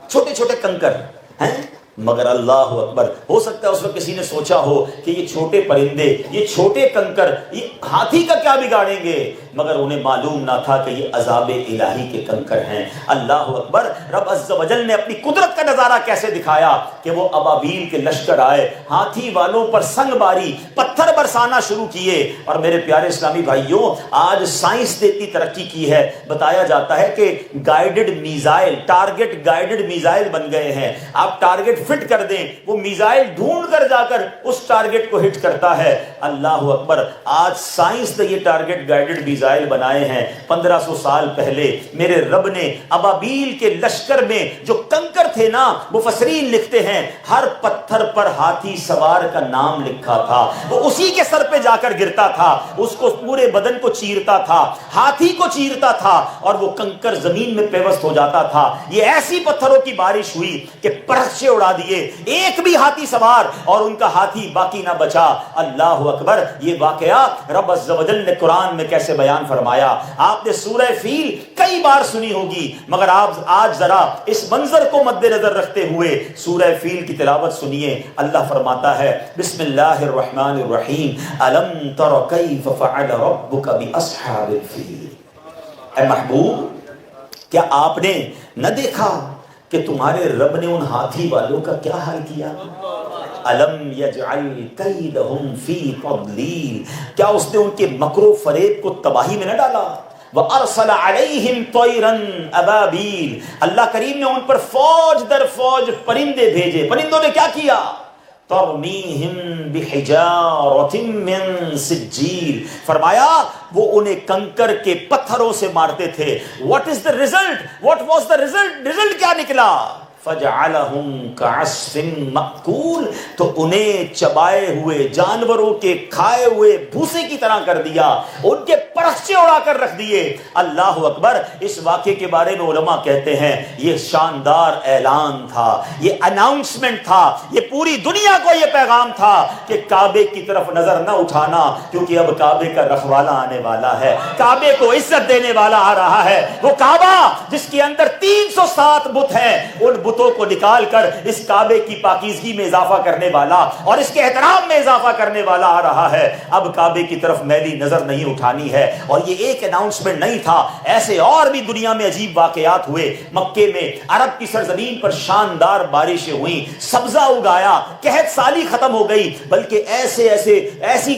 چھوٹے چھوٹے کنکر ہیں. مگر اللہ اکبر. ہو سکتا ہے اس وقت کسی نے سوچا ہو کہ یہ چھوٹے پرندے, یہ چھوٹے کنکر یہ ہاتھی کا کیا بگاڑیں گے, مگر انہیں معلوم نہ تھا کہ یہ عذاب الہی کے کنکر ہیں. اللہ اکبر. رب عز و جل نے اپنی قدرت کا نظارہ کیسے دکھایا کہ وہ ابابیل کے لشکر آئے, ہاتھی والوں پر سنگ باری, پتھر برسانا شروع کیے. اور میرے پیارے اسلامی بھائیوں, آج سائنس نے اتنی ترقی کی ہے, بتایا جاتا ہے کہ guided missile, target guided missile بن گئے ہیں. آپ ٹارگٹ فٹ کر دیں, وہ میزائل ڈھونڈ کر جا کر اس ٹارگٹ کو ہٹ کرتا ہے. اللہ اکبر. آج سائنس نے یہ ٹارگٹ گائیڈڈ میزائل بنائے ہیں. 1500 سال پہلے میرے رب نے ابابیل کے لشکر میں جو کنکر تھے نا, مفسرین لکھتے ہیں ہر پتھر پر ہاتھی سوار کا نام لکھا تھا. وہ اسی کے سر پہ جا کر گرتا تھا, اس کو پورے بدن کو چیرتا تھا, ہاتھی کو چیرتا تھا, اور وہ کنکر زمین میں پیوست ہو جاتا تھا. یہ ایسی پتھروں کی بارش ہوئی کہ پرچے اڑا دیے, ایک بھی ہاتھی سوار اور ان کا ہاتھی باقی نہ بچا. اللہ اکبر. یہ واقعہ رب عز و جل نے قرآن میں کیسے بیان فرمایا. آپ نے سورہ فیل کئی بار سنی ہوگی, مگر آپ آج ذرا اس منظر کو مد نظر رکھتے ہوئے سورہ فیل کی تلاوت سنیے. اللہ فرماتا ہے بسم اللہ الرحمن الرحیم, الم تر کیف فعل ربک باصحاب الفیل. اے محبوب, کیا آپ نے نہ دیکھا کہ تمہارے رب نے ان ہاتھی والوں کا کیا حال کیا. الم یجعل کیدہم فی تضلیل, کیا اس نے ان کے مکر و فریب کو تباہی میں نہ ڈالا. وَأَرْسَلَ عَلَيْهِمْ طَيْرًا أَبَابِيلَ, اللہ کریم نے ان پر فوج در فوج پرندے بھیجے. پرندوں نے کیا کیا؟ تَرْمِيهِمْ بِحِجَارَةٍ مِّن سِجِّيلٍ, فرمایا وہ انہیں کنکر کے پتھروں سے مارتے تھے. What is the result? What was the result? Result کیا نکلا؟ فجعلہم کعصف مأکول، تو انہیں چبائے ہوئے جانوروں کے کھائے ہوئے بھوسے کی طرح کر دیا، ان کے پرخچے اڑا کر رکھ دیے۔ اللہ اکبر۔ اس واقعے کے بارے میں علماء کہتے ہیں یہ شاندار اعلان تھا، یہ اناؤنسمنٹ تھا، یہ پوری دنیا کو یہ پیغام تھا کہ کعبے کی طرف نظر نہ اٹھانا، کیونکہ اب کعبے کا رکھوالا آنے والا ہے، کعبے کو عزت دینے والا آ رہا ہے۔ وہ کعبہ جس کے اندر 307 بت ہیں، ان بتوں کو نکال کر اس کعبے کی پاکیزگی میں اضافہ کرنے والا اور اس کے احترام میں اضافہ کرنے والا آ رہا ہے۔ اب کعبے کی طرف میلی نظر نہیں اٹھانی ہے۔ اور یہ ایک اناؤنسمنٹ نہیں تھا، ایسے اور بھی دنیا میں عجیب واقعات ہوئے۔ مکے میں عرب کی سرزمین پر شاندار بارشیں ہوئیں، سبزہ اگایا، قحط سالی ختم ہو گئی، بلکہ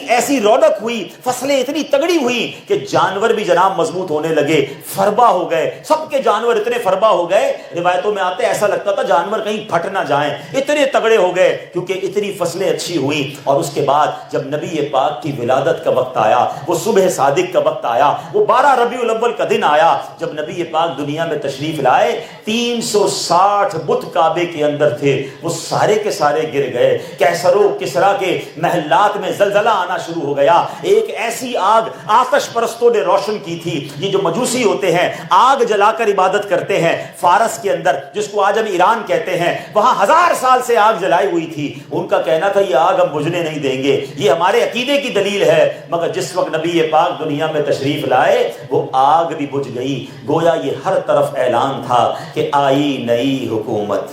ایسی رونق ہوئی، فصلیں اتنی تگڑی ہوئی کہ جانور بھی جناب مضبوط ہونے لگے، فربا ہو گئے، سب کے جانور اتنے فربا ہو گئے، روایتوں میں آتے ایسا لگتا تھا جانور کہیں پھٹ نہ جائیں، اتنے تگڑے ہو گئے کیونکہ اتنی فصلیں اچھی ہوئیں۔ اور اس کے بعد جب نبی پاک کی ولادت کا وقت آیا، وہ صبح صادق کا وقت آیا، وہ 12 ربیع الاول کا دن آیا، جب نبی پاک دنیا میں تشریف لائے، 360 بت کعبے کے اندر تھے، وہ سارے کے سارے گر گئے۔ کیسر و کسریٰ کے محلات میں زلزلہ آنا شروع ہو گیا۔ ایک ایسی آگ آتش پرستوں نے روشن کی تھی، یہ جو مجوسی ہوتے ہیں آگ جلا کر عبادت کرتے ہیں، فارس کے اندر جس کو آج ہم ایران کہتے ہیں، وہاں 1000 سال سے آگ جلائی ہوئی تھی۔ ان کا کہنا تھا یہ آگ ہم بجھنے نہیں دیں گے، یہ ہمارے عقیدے کی دلیل ہے۔ مگر جس وقت نبی پاک دنیا میں تشریف لائے وہ آگ بھی بجھ گئی۔ گویا یہ ہر طرف اعلان تھا کہ آئی نئی حکومت،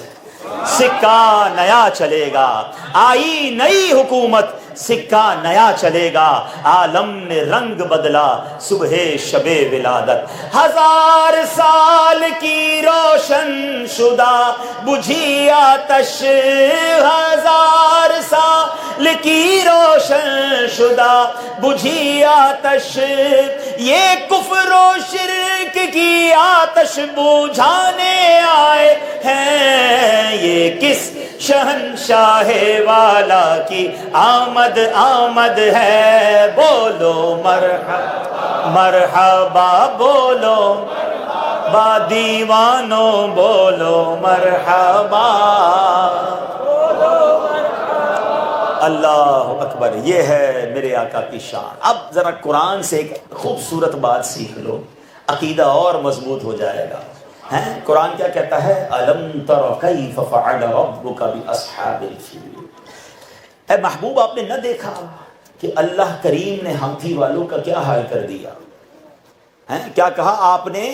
سکہ نیا چلے گا، آئی نئی حکومت، سکہ نیا چلے گا، عالم نے رنگ بدلا صبح شب ولادت۔ 1000 سال کی روشن شدہ بجھی آتش، 1000 سال کی روشن شدہ بجھی آتش، یہ کفر و شرک کی آتش بجھانے آئے ہیں، یہ کس شہنشاہ والا کی آمد ہے، بولو مرحبا مرحبا، بولو با دیوانوں بولو مرحبا۔ اللہ اکبر، یہ ہے میرے آقا کی شان۔ اب ذرا قرآن سے ایک خوبصورت بات سیکھ لو، عقیدہ اور مضبوط ہو جائے گا۔ قرآن کیا کہتا ہے؟ أَلَمْ تَرَ كَيْفَ فَعَلَ رَبُّكَ بِأَصْحَابِ الْفِيلِ۔ اے محبوب آپ نے نہ دیکھا کہ اللہ کریم نے ہاتھی والوں کا کیا حال کر دیا؟ کیا کہا آپ نے؟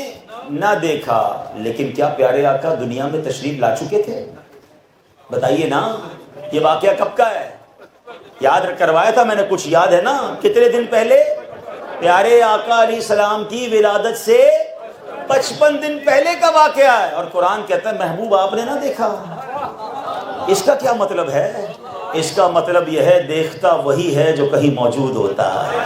نہ دیکھا، لیکن کیا پیارے آقا دنیا میں تشریف لا چکے تھے؟ بتائیے نا، یہ واقعہ کب کا ہے؟ یاد کروایا تھا میں نے، کچھ یاد ہے نا؟ کتنے دن پہلے؟ پیارے آقا علیہ السلام کی ولادت سے 55 دن پہلے کا واقعہ ہے، اور قرآن کہتا ہے محبوب آپ نے نہ دیکھا۔ اس کا کیا مطلب ہے؟ اس کا مطلب یہ ہے دیکھتا وہی ہے جو کہیں موجود ہوتا ہے۔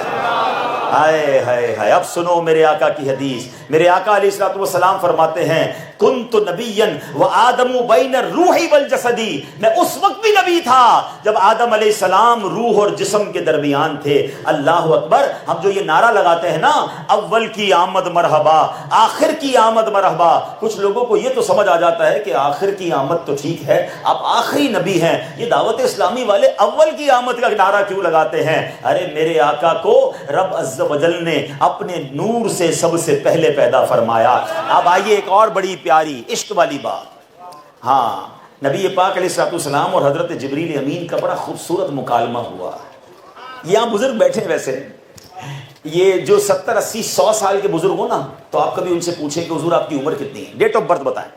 ہائے ہائے ہائے، اب سنو میرے آقا کی حدیث۔ میرے آقا علیہ الصلوۃ والسلام فرماتے ہیں کنت نبیا وآدم بین الروح والجسد، میں اس وقت بھی نبی تھا جب آدم علیہ السلام روح اور جسم کے درمیان تھے۔ اللہ اکبر۔ ہم جو یہ نعرہ لگاتے ہیں نا، اول کی آمد مرحبا، آخر کی آمد مرحبا، کچھ لوگوں کو یہ تو سمجھ آ جاتا ہے کہ آخر کی آمد تو ٹھیک ہے، آپ آخری نبی ہیں، یہ دعوت اسلامی والے اول کی آمد کا نعرہ کیوں لگاتے ہیں؟ ارے میرے آقا کو رب عز و جل نے اپنے نور سے سب سے پہلے پیدا فرمایا۔ اب آئیے ایک اور بڑی پیاری عشق والی بات۔ ہاں، نبی پاک علیہ الصلوۃ والسلام اور حضرت جبریل امین کا بڑا خوبصورت مکالمہ ہوا۔ یہاں بزرگ بیٹھے، ویسے یہ جو 70 80 100 سال کے بزرگ ہو نا، تو آپ کبھی ان سے پوچھیں کہ حضور آپ کی عمر کتنی ہے، ڈیٹ آف برتھ بتائیں،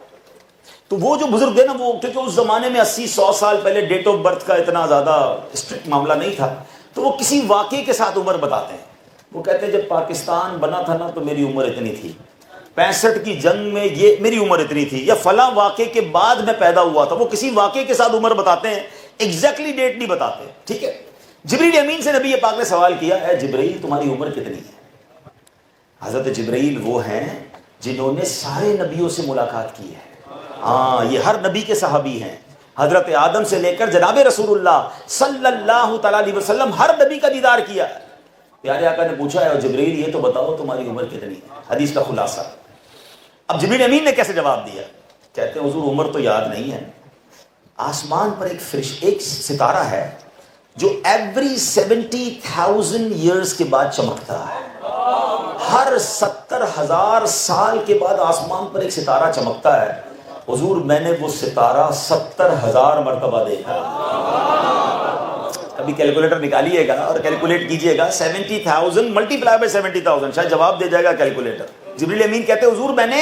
تو وہ جو بزرگ تھے نا، وہ کیونکہ اس زمانے میں 80 100 سال پہلے ڈیٹ آف برتھ کا اتنا زیادہ اسٹرکٹ معاملہ نہیں تھا، تو وہ کسی واقعے کے ساتھ عمر بتاتے ہیں۔ وہ کہتے ہیں جب پاکستان بنا تھا نا تو میری عمر اتنی تھی، 65 کی جنگ میں یہ میری عمر اتنی تھی، یا فلاں واقعے کے بعد میں پیدا ہوا تھا۔ وہ کسی واقعے کے ساتھ عمر بتاتے ہیں، ایگزیکٹلی ڈیٹ نہیں بتاتے، ٹھیک ہے۔ جبریل امین سے نبی پاک نے سوال کیا، اے جبریل تمہاری عمر کتنی ہے؟ حضرت جبریل وہ ہیں جنہوں نے سارے نبیوں سے ملاقات کی ہے۔ ہاں، یہ ہر نبی کے صحابی ہیں، حضرت آدم سے لے کر جناب رسول اللہ صلی اللہ تعالی علیہ وسلم ہر نبی کا دیدار کیا ہے۔ پیارے آقا نے پوچھا ہے جبریل یہ تو بتاؤ تمہاری عمر کتنی ہے؟ حدیث کا خلاصہ۔ اب جبریل امین نے کیسے جواب دیا؟ کہتے ہیں حضور عمر تو یاد نہیں ہے. آسمان پر ایک ستارہ ہے جو ایوری 70,000 ایئرز کے بعد چمکتا ہے. ہر 70,000 سال کے بعد آسمان پر ایک ستارہ چمکتا ہے. حضور میں نے وہ ستارہ 70,000 مرتبہ دیکھا. کبھی کیلکولیٹر نکالیے گا اور کیلکولیٹ کیجئے گا 70,000 ملٹیپلائی بائی 70,000 شاید جواب دے جائے گا کیلکولیٹر. جبریل امین کہتے ہیں حضور میں نے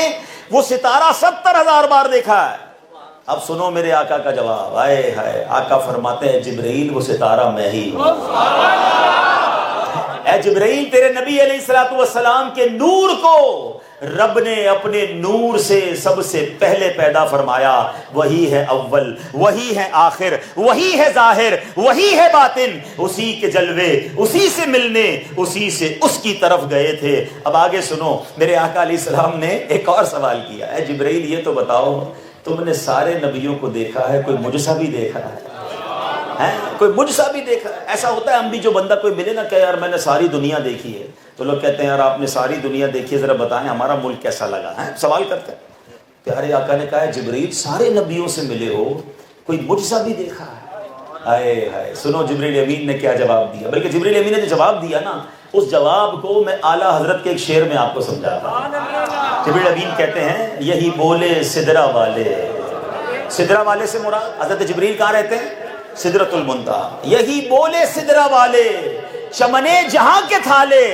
وہ ستارہ 70,000 بار دیکھا ہے. اب سنو میرے آقا کا جواب. آئے ہائے. آقا فرماتے ہیں جبرائیل وہ ستارہ میں ہی ہوں. اے جبرائیل تیرے نبی علیہ الصلوۃ والسلام کے نور کو رب نے اپنے نور سے سب سے پہلے پیدا فرمایا. وہی ہے اول, وہی ہے آخر, وہی ہے ظاہر, وہی ہے باطن. اسی کے جلوے, اسی سے ملنے, اسی سے اس کی طرف گئے تھے. اب آگے سنو میرے آقا علیہ السلام نے ایک اور سوال کیا. اے جبرائیل یہ تو بتاؤ تم نے سارے نبیوں کو دیکھا ہے, کوئی مجھ سا بھی دیکھا ہے؟ کوئی مجھ سا بھی دیکھا ہے؟ ایسا ہوتا ہے ہم بھی جو بندہ کوئی ملے نا کہ یار میں نے ساری دنیا دیکھی ہے, تو لوگ کہتے ہیں یار آپ نے ساری دنیا دیکھی ہے, ذرا بتائیں ہمارا ملک کیسا لگا ہے, سوال کرتے ہیں. پیارے آقا نے کہا ہے جبرائیل سارے نبیوں سے ملے ہو, کوئی مجھ سا بھی دیکھا ہے؟ آئے ہائے. سنو جبرائیل امین نے کیا جواب دیا. بلکہ جبرائیل امین نے جو جواب دیا نا, اس جواب کو میں اعلیٰ حضرت کے ایک شعر میں آپ کو سمجھاتا ہوں. جبرائیل امین کہتے ہیں یہی بولے سدرہ والے. سدرہ والے سے مراد حضرت جبرائیل کہاں رہتے ہیں؟ سدرۃ المنتہا. یہی بولے سدرہ والے چمنے جہاں کے تھالے,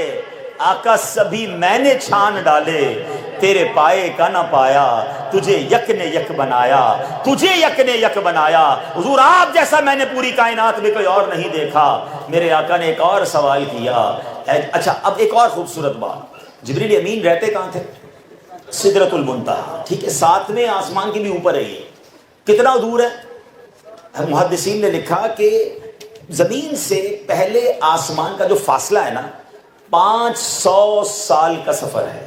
آقا سبھی میں نے چھان ڈالے. تیرے پائے کا نہ پایا, تجھے یک نے یک بنایا, تجھے یک نے یک بنایا. حضور آپ جیسا میں نے پوری کائنات میں کوئی اور نہیں دیکھا. میرے آقا نے ایک اور سوال کیا. اچھا اب ایک اور خوبصورت بات, جبرائیل امین رہتے کہاں تھے؟ سدرۃ المنتہا. ٹھیک ہے, 7ویں آسمان کے بھی اوپر ہے. یہ کتنا دور ہے؟ محدثین نے لکھا کہ زمین سے پہلے آسمان کا جو فاصلہ ہے نا 500 سال کا سفر ہے.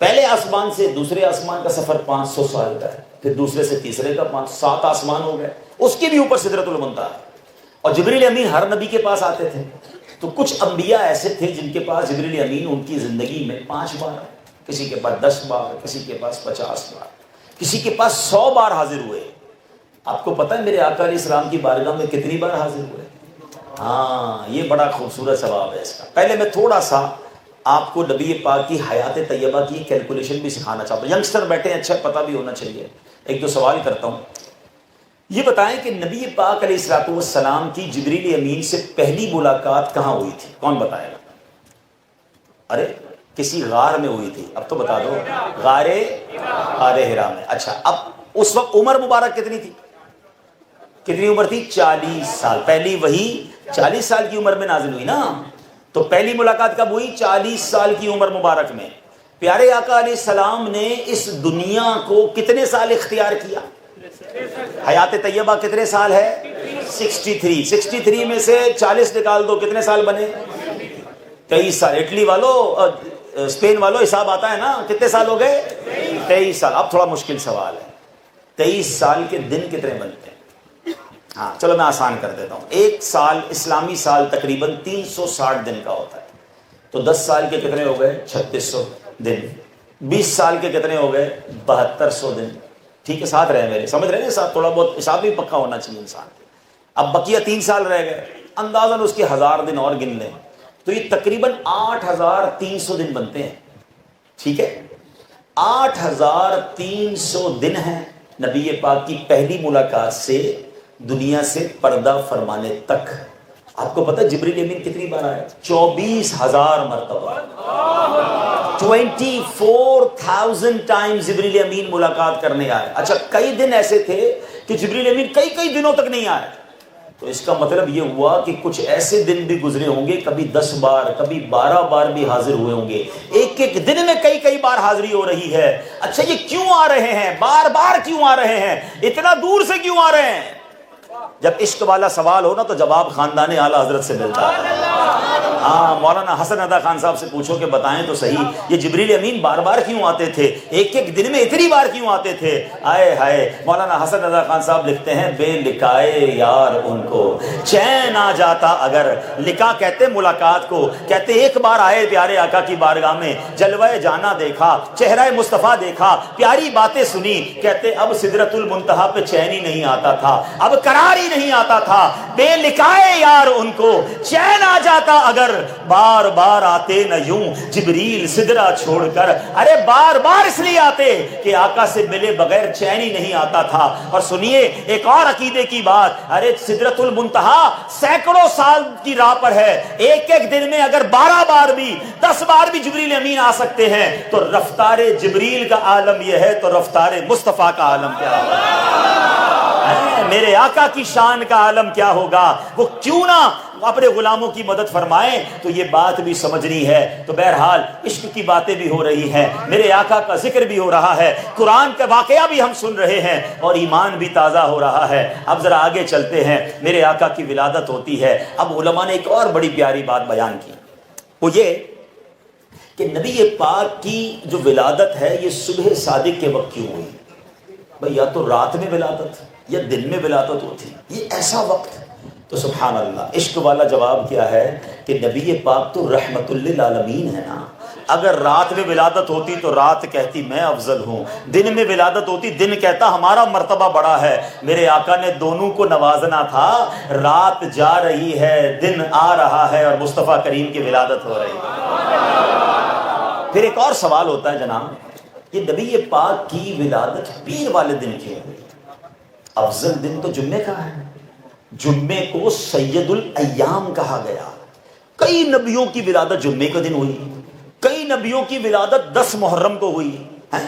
پہلے آسمان سے دوسرے آسمان کا سفر 500 سال کا ہے, پھر دوسرے سے تیسرے کا 7 آسمان ہو گئے, اس کے بھی اوپر سدرۃ المنتہا. اور جبرائیل امین ہر نبی کے پاس آتے تھے. تو کچھ انبیاء ایسے تھے جن کے پاس جبرائیل امین ان کی زندگی میں 5 بار, کسی کے پاس 10 بار, کسی کے پاس 50 بار, کسی کے پاس 100 بار حاضر ہوئے. آپ کو پتہ ہے میرے آقا علیہ السلام کی بارگاہ میں کتنی بار حاضر ہوئے؟ ہاں یہ بڑا خوبصورت ثواب ہے اس کا. پہلے میں تھوڑا سا آپ کو نبی پاک کی حیات طیبہ کی کیلکولیشن بھی سکھانا چاہتا ہوں. ینگسٹر بیٹھے ہیں, اچھا پتہ بھی ہونا چاہیے. ایک دو سوال کرتا ہوں. یہ بتائیں کہ نبی پاک علیہ الصلوۃ والسلام کی جبرائیل امین سے پہلی ملاقات کہاں ہوئی تھی؟ کون بتائے گا؟ ارے کسی غار میں ہوئی تھی. اب تو بتا دو. غار حرا میں. اچھا اب اس وقت عمر مبارک کتنی تھی؟ کتنی عمر تھی؟ 40 سال. پہلی وہی 40 سال کی عمر میں نازل ہوئی نا. تو پہلی ملاقات کب ہوئی؟ 40 سال کی عمر مبارک میں. پیارے آقا علیہ السلام نے اس دنیا کو کتنے سال اختیار کیا؟ حیات طیبہ کتنے سال ہے؟ 63. 63 میں سے 40 نکال دو, کتنے سال بنے؟ 23 سال. اٹلی والوں, اسپین والوں حساب آتا ہے نا, کتنے سال ہو گئے؟ 23 سال. اب تھوڑا مشکل سوال ہے, 23 سال کے دن کتنے بنتے ہیں؟ ہاں چلو میں آسان کر دیتا ہوں. ایک سال اسلامی سال تقریباً 360 دن کا ہوتا ہے. تو 10 سال کے کتنے ہو گئے؟ 3600 دن. 20 سال کے کتنے ہو گئے؟ 7200 دن. ٹھیک ہے, ساتھ رہے میرے, سمجھ رہے ہیں ساتھ, تھوڑا بہت حساب بھی پکا ہونا چاہیے انسان. اب بقیہ 3 سال رہ گئے, اندازاً اس کے 1000 دن اور گن لیں تو یہ تقریباً 8300 دن بنتے ہیں. ٹھیک ہے, 8300 دن ہیں نبی پاک کی پہلی ملاقات سے دنیا سے پردہ فرمانے تک. آپ کو پتہ جبرائیل امین کتنی بار آئے؟ 24,000 مرتبہ. 24,000 ٹائم جبرائیل امین ملاقات کرنے آئے. اچھا کئی دن ایسے تھے کہ جبرائیل امین کئی دنوں تک نہیں آئے. تو اس کا مطلب یہ ہوا کہ کچھ ایسے دن بھی گزرے ہوں گے, کبھی 10 بار کبھی 12 بار بھی حاضر ہوئے ہوں گے. ایک دن میں کئی بار حاضری ہو رہی ہے. اچھا یہ کیوں آ رہے ہیں؟ بار کیوں آ رہے ہیں؟ اتنا دور سے کیوں آ رہے ہیں؟ جب عشق والا سوال ہو نا تو جواب خاندان اعلیٰ حضرت سے ملتا ہے. ہاں مولانا حسن ادا خان صاحب سے پوچھو کہ بتائیں تو صحیح یہ جبریل امین بار بار کیوں آتے تھے، ایک ایک دن میں اتنی بار کیوں آتے تھے؟ آئے ہائے، مولانا حسن ادا خان صاحب لکھتے ہیں بے لکائے یار ان کو چین آ جاتا اگر، لکا کہتے ملاقات کو، کہتے ایک بار آئے پیارے آقا کی بارگاہ میں، جلوہ جانا دیکھا، چہرہ مصطفیٰ دیکھا، پیاری باتیں سنی، کہتے اب سدرۃ المنتہا پہ چین ہی نہیں آتا تھا، اب قرار ہی نہیں آتا تھا، بے لکائے یار ان کو چین آ جاتا اگر، بار بار آتے نہ یوں جبریل سدرہ چھوڑ کر، ارے بار بار اس لیے آتے کہ آقا سے ملے بغیر چین ہی نہیں آتا تھا۔ اور سنیے ایک اور عقیدے کی بات، ارے سدرۃ المنتہا سینکڑوں سال کی راہ پر ہے، ایک ایک دن میں اگر 12 بار بھی 10 بار بھی جبریل امین آ سکتے ہیں تو رفتار جبریل کا عالم یہ ہے تو رفتار مصطفیٰ کا عالم کیا ہوگا؟ میرے آقا کی شان کا عالم کیا ہوگا؟ وہ کیوں نہ اپنے غلاموں کی مدد فرمائیں؟ تو یہ بات بھی سمجھنی ہے۔ تو بہرحال عشق کی باتیں بھی ہو رہی ہیں، میرے آقا کا ذکر بھی ہو رہا ہے، قرآن کا واقعہ بھی ہم سن رہے ہیں اور ایمان بھی تازہ ہو رہا ہے۔ اب ذرا آگے چلتے ہیں، میرے آقا کی ولادت ہوتی ہے۔ اب علماء نے ایک اور بڑی پیاری بات بیان کی، وہ یہ کہ نبی پاک کی جو ولادت ہے یہ صبح صادق کے وقت کیوں ہوئی؟ بھئی یا تو رات میں ولادت یا دن میں ولادت ہوتی، یہ ایسا وقت؟ تو سبحان اللہ، عشق والا جواب کیا ہے کہ نبی پاک تو رحمت للعالمین ہے نا۔ اگر رات میں ولادت ہوتی تو رات کہتی میں افضل ہوں، دن میں ولادت ہوتی دن کہتا ہمارا مرتبہ بڑا ہے۔ میرے آقا نے دونوں کو نوازنا تھا، رات جا رہی ہے دن آ رہا ہے اور مصطفیٰ کریم کی ولادت ہو رہی ہے۔ پھر ایک اور سوال ہوتا ہے جناب، یہ نبی پاک کی ولادت پیر والے دن کیوں ہوئی؟ افضل دن تو جمعے کا ہے، جمعے کو سید الایام کہا گیا، کئی نبیوں کی ولادت جمعے کے دن ہوئی، کئی نبیوں کی ولادت 10 محرم کو ہوئی ہے،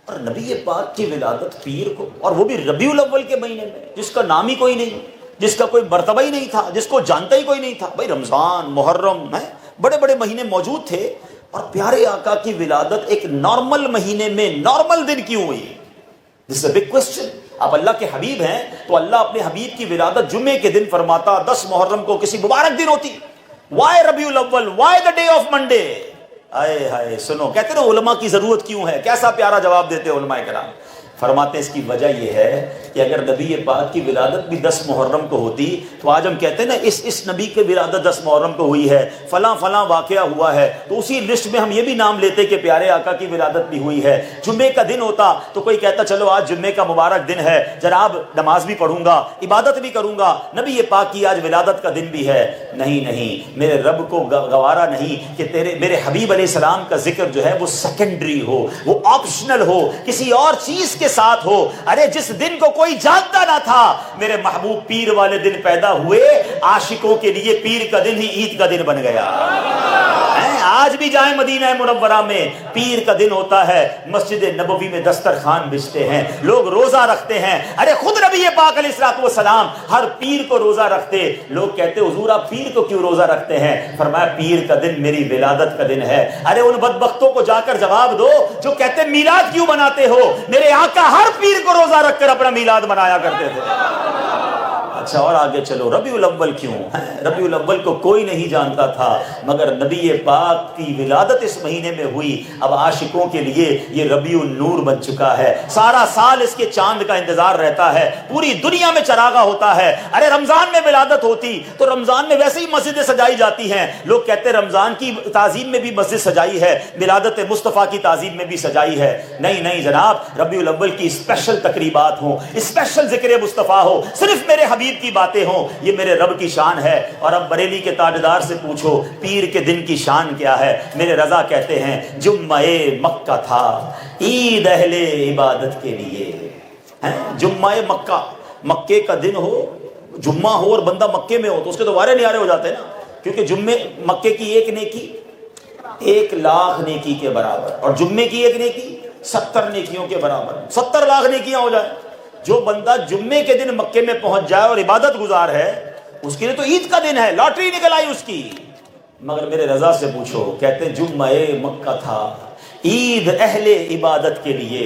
اور نبی پاک کی ولادت پیر کو، اور وہ بھی ربیع الاول کے مہینے میں، جس کا نام ہی کوئی نہیں، جس کا کوئی مرتبہ ہی نہیں تھا، جس کو جانتا ہی کوئی نہیں تھا۔ بھائی رمضان محرم ہے، بڑے بڑے مہینے موجود تھے، اور پیارے آقا کی ولادت ایک نارمل مہینے میں نارمل دن کیوں ہوئی؟ دس از اے بگ کوسچن۔ آپ اللہ کے حبیب ہیں تو اللہ اپنے حبیب کی ولادت جمعے کے دن فرماتا، 10 محرم کو کسی مبارک دن ہوتی، وائی ربیع الاول، why the day of Monday? آئے ہائے، سنو کہتے نا علماء کی ضرورت کیوں ہے، کیسا پیارا جواب دیتے علماء کرام۔ فرماتے ہیں اس کی وجہ یہ ہے کہ اگر نبی پاک کی ولادت بھی 10 محرم کو ہوتی تو آج ہم کہتے ہیں نا اس نبی کی ولادت 10 محرم کو ہوئی ہے، فلاں فلاں واقعہ ہوا ہے، تو اسی لسٹ میں ہم یہ بھی نام لیتے کہ پیارے آقا کی ولادت بھی ہوئی ہے۔ جمعے کا دن ہوتا تو کوئی کہتا چلو آج جمعے کا مبارک دن ہے، جناب نماز بھی پڑھوں گا، عبادت بھی کروں گا، نبی پاک کی آج ولادت کا دن بھی ہے۔ نہیں نہیں، میرے رب کو گوارا نہیں کہ میرے حبیب علیہ السلام کا ذکر جو ہے وہ سیکنڈری ہو، وہ آپشنل ہو، کسی اور چیز کے ساتھ ہو۔ ارے جس دن کو کوئی جانتا نہ تھا، میرے محبوب پیر والے دن پیدا ہوئے، عاشقوں کے لیے پیر کا دن ہی عید کا دن بن گیا۔ آج بھی جائیں مدینہ منورہ میں، پیر کا دن ہوتا ہے، مسجد نبوی میں دسترخوان بچھتے ہیں، لوگ روزہ رکھتے ہیں۔ ارے خود نبی پاک علیہ الصلوۃ والسلام ہر پیر کو روزہ رکھتے۔ لوگ کہتے حضور آپ پیر کو کیوں روزہ رکھتے ہیں؟ فرمایا پیر کا دن میری ولادت کا دن ہے۔ ارے ان بدبختوں کو جا کر جواب دو جو کہتے میلاد کیوں مناتے ہو؟ میرے آقا ہر پیر کو روزہ رکھ کر اپنا میلاد منایا کرتے تھے۔ اچھا اور آگے چلو، ربیع الاول کیوں؟ ربیع الاول کو کوئی نہیں جانتا تھا، مگر نبی پاک کی ولادت اس مہینے میں ہوئی۔ اب عاشقوں کے لیے یہ ربیع النور بن چکا ہے، سارا سال اس کے چاند کا انتظار رہتا ہے، پوری دنیا میں چراغاں ہوتا ہے۔ ارے رمضان میں ولادت ہوتی تو رمضان میں ویسے ہی مسجدیں سجائی جاتی ہیں، لوگ کہتے ہیں رمضان کی تعظیم میں بھی مسجد سجائی ہے، ولادت مصطفیٰ کی تعظیم میں بھی سجائی ہے۔ نہیں نہیں جناب، ربیع الاول کی اسپیشل تقریبات ہوں، اسپیشل ذکر مصطفیٰ ہو، صرف میرے حبیب کی باتیں ہوں، یہ میرے رب کی شان ہے۔ اور اب بریلی کے تاجدار سے پوچھو پیر کے دن کی شان کیا ہے؟ میرے رضا کہتے ہیں جمعہ مکہ تھا عید اہل عبادت کے لیے۔ جمعہ مکہ، مکے کا دن ہو، جمعہ ہو اور بندہ مکے میں ہو تو اس کے تو وارے نیارے ہو جاتے ہیں نا، کیونکہ جمعے مکے کی ایک نیکی 1,00,000 نیکی کے برابر، اور جمعے کی ایک نیکی 70 نیکیوں کے برابر، 70 لاکھ نیکیاں ہو جائیں۔ جو بندہ جمعے کے دن مکے میں پہنچ جائے اور عبادت گزار ہے، اس کے لیے تو عید کا دن ہے، لاٹری نکل آئی اس کی۔ مگر میرے رضا سے پوچھو، کہتے ہیں جمعہ مکہ تھا عید اہل عبادت کے لیے،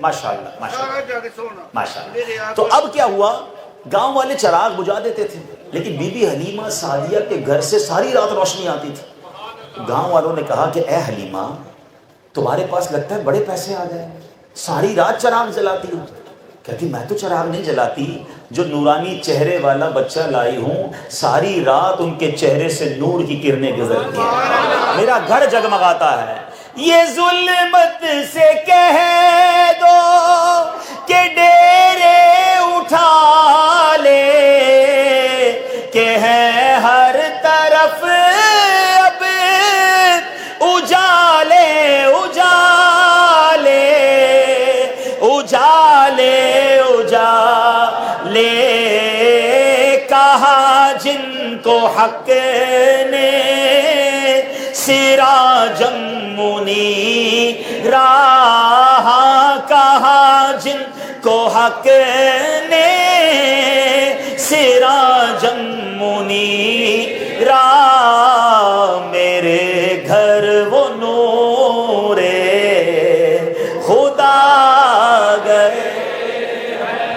ماشاءاللہ ماشاءاللہ۔ تو اب کیا ہوا، گاؤں والے چراغ بجھا دیتے تھے، لیکن بی بی حلیمہ سعدیہ کے گھر سے ساری رات روشنی آتی تھی۔ گاؤں والوں نے کہا کہ اے حلیمہ، تمہارے پاس لگتا ہے بڑے پیسے آ گئے، ساری رات چراغ جلاتی ہو۔ کہتی میں تو چراغ نہیں جلاتی، جو نورانی چہرے والا بچہ لائی ہوں، ساری رات ان کے چہرے سے نور کی کرنیں گزرتی ہیں، میرا گھر جگمگاتا ہے۔ یہ ظلمت سے کہہ دو کہ ڈیرے اٹھا لے، کہ ہے ہر طرف اب اجالے اجالے اجالے اجالے، کہا جن کو حق نے سراجم منیرا، کہا جن کو حق نے سراجم منیرا، میرے گھر وہ نور خدا گئے۔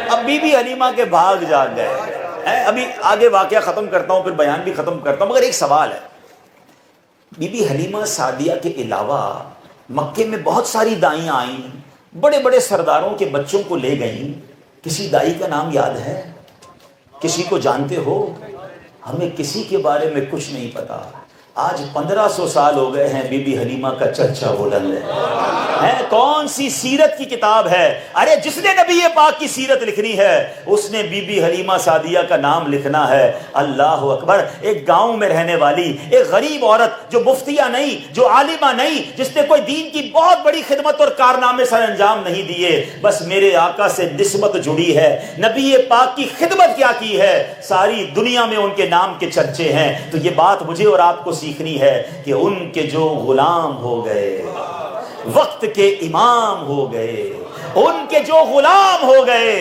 اب بی بی حلیمہ کے بھاگ جاگ گئے۔ ابھی آگے واقعہ ختم کرتا ہوں، پھر بیان بھی ختم کرتا ہوں، مگر ایک سوال ہے۔ بی بی حلیمہ سعدیہ کے علاوہ مکے میں بہت ساری دائیاں آئیں، بڑے بڑے سرداروں کے بچوں کو لے گئیں، کسی دائی کا نام یاد ہے؟ کسی کو جانتے ہو؟ ہمیں کسی کے بارے میں کچھ نہیں پتا۔ آج 1500 سال ہو گئے ہیں بی بی حلیمہ کا چرچا بلند ہے۔ کون سی سیرت کی کتاب ہے؟ ارے جس نے نبی پاک کی سیرت لکھنی ہے اس نے بی بی حلیمہ سعدیہ کا نام لکھنا ہے۔ اللہ اکبر۔ ایک گاؤں میں رہنے والی ایک غریب عورت، جو مفتیہ نہیں، جو عالمہ نہیں، جس نے کوئی دین کی بہت بڑی خدمت اور کارنامے سر انجام نہیں دیے، بس میرے آقا سے نسبت جڑی ہے، نبی پاک کی خدمت کیا کی ہے، ساری دنیا میں ان کے نام کے چرچے ہیں۔ تو یہ بات مجھے اور آپ کو سیکھنی ہے کہ ان کے جو غلام ہو گئے، وقت کے امام ہو گئے، ان کے جو غلام ہو گئے،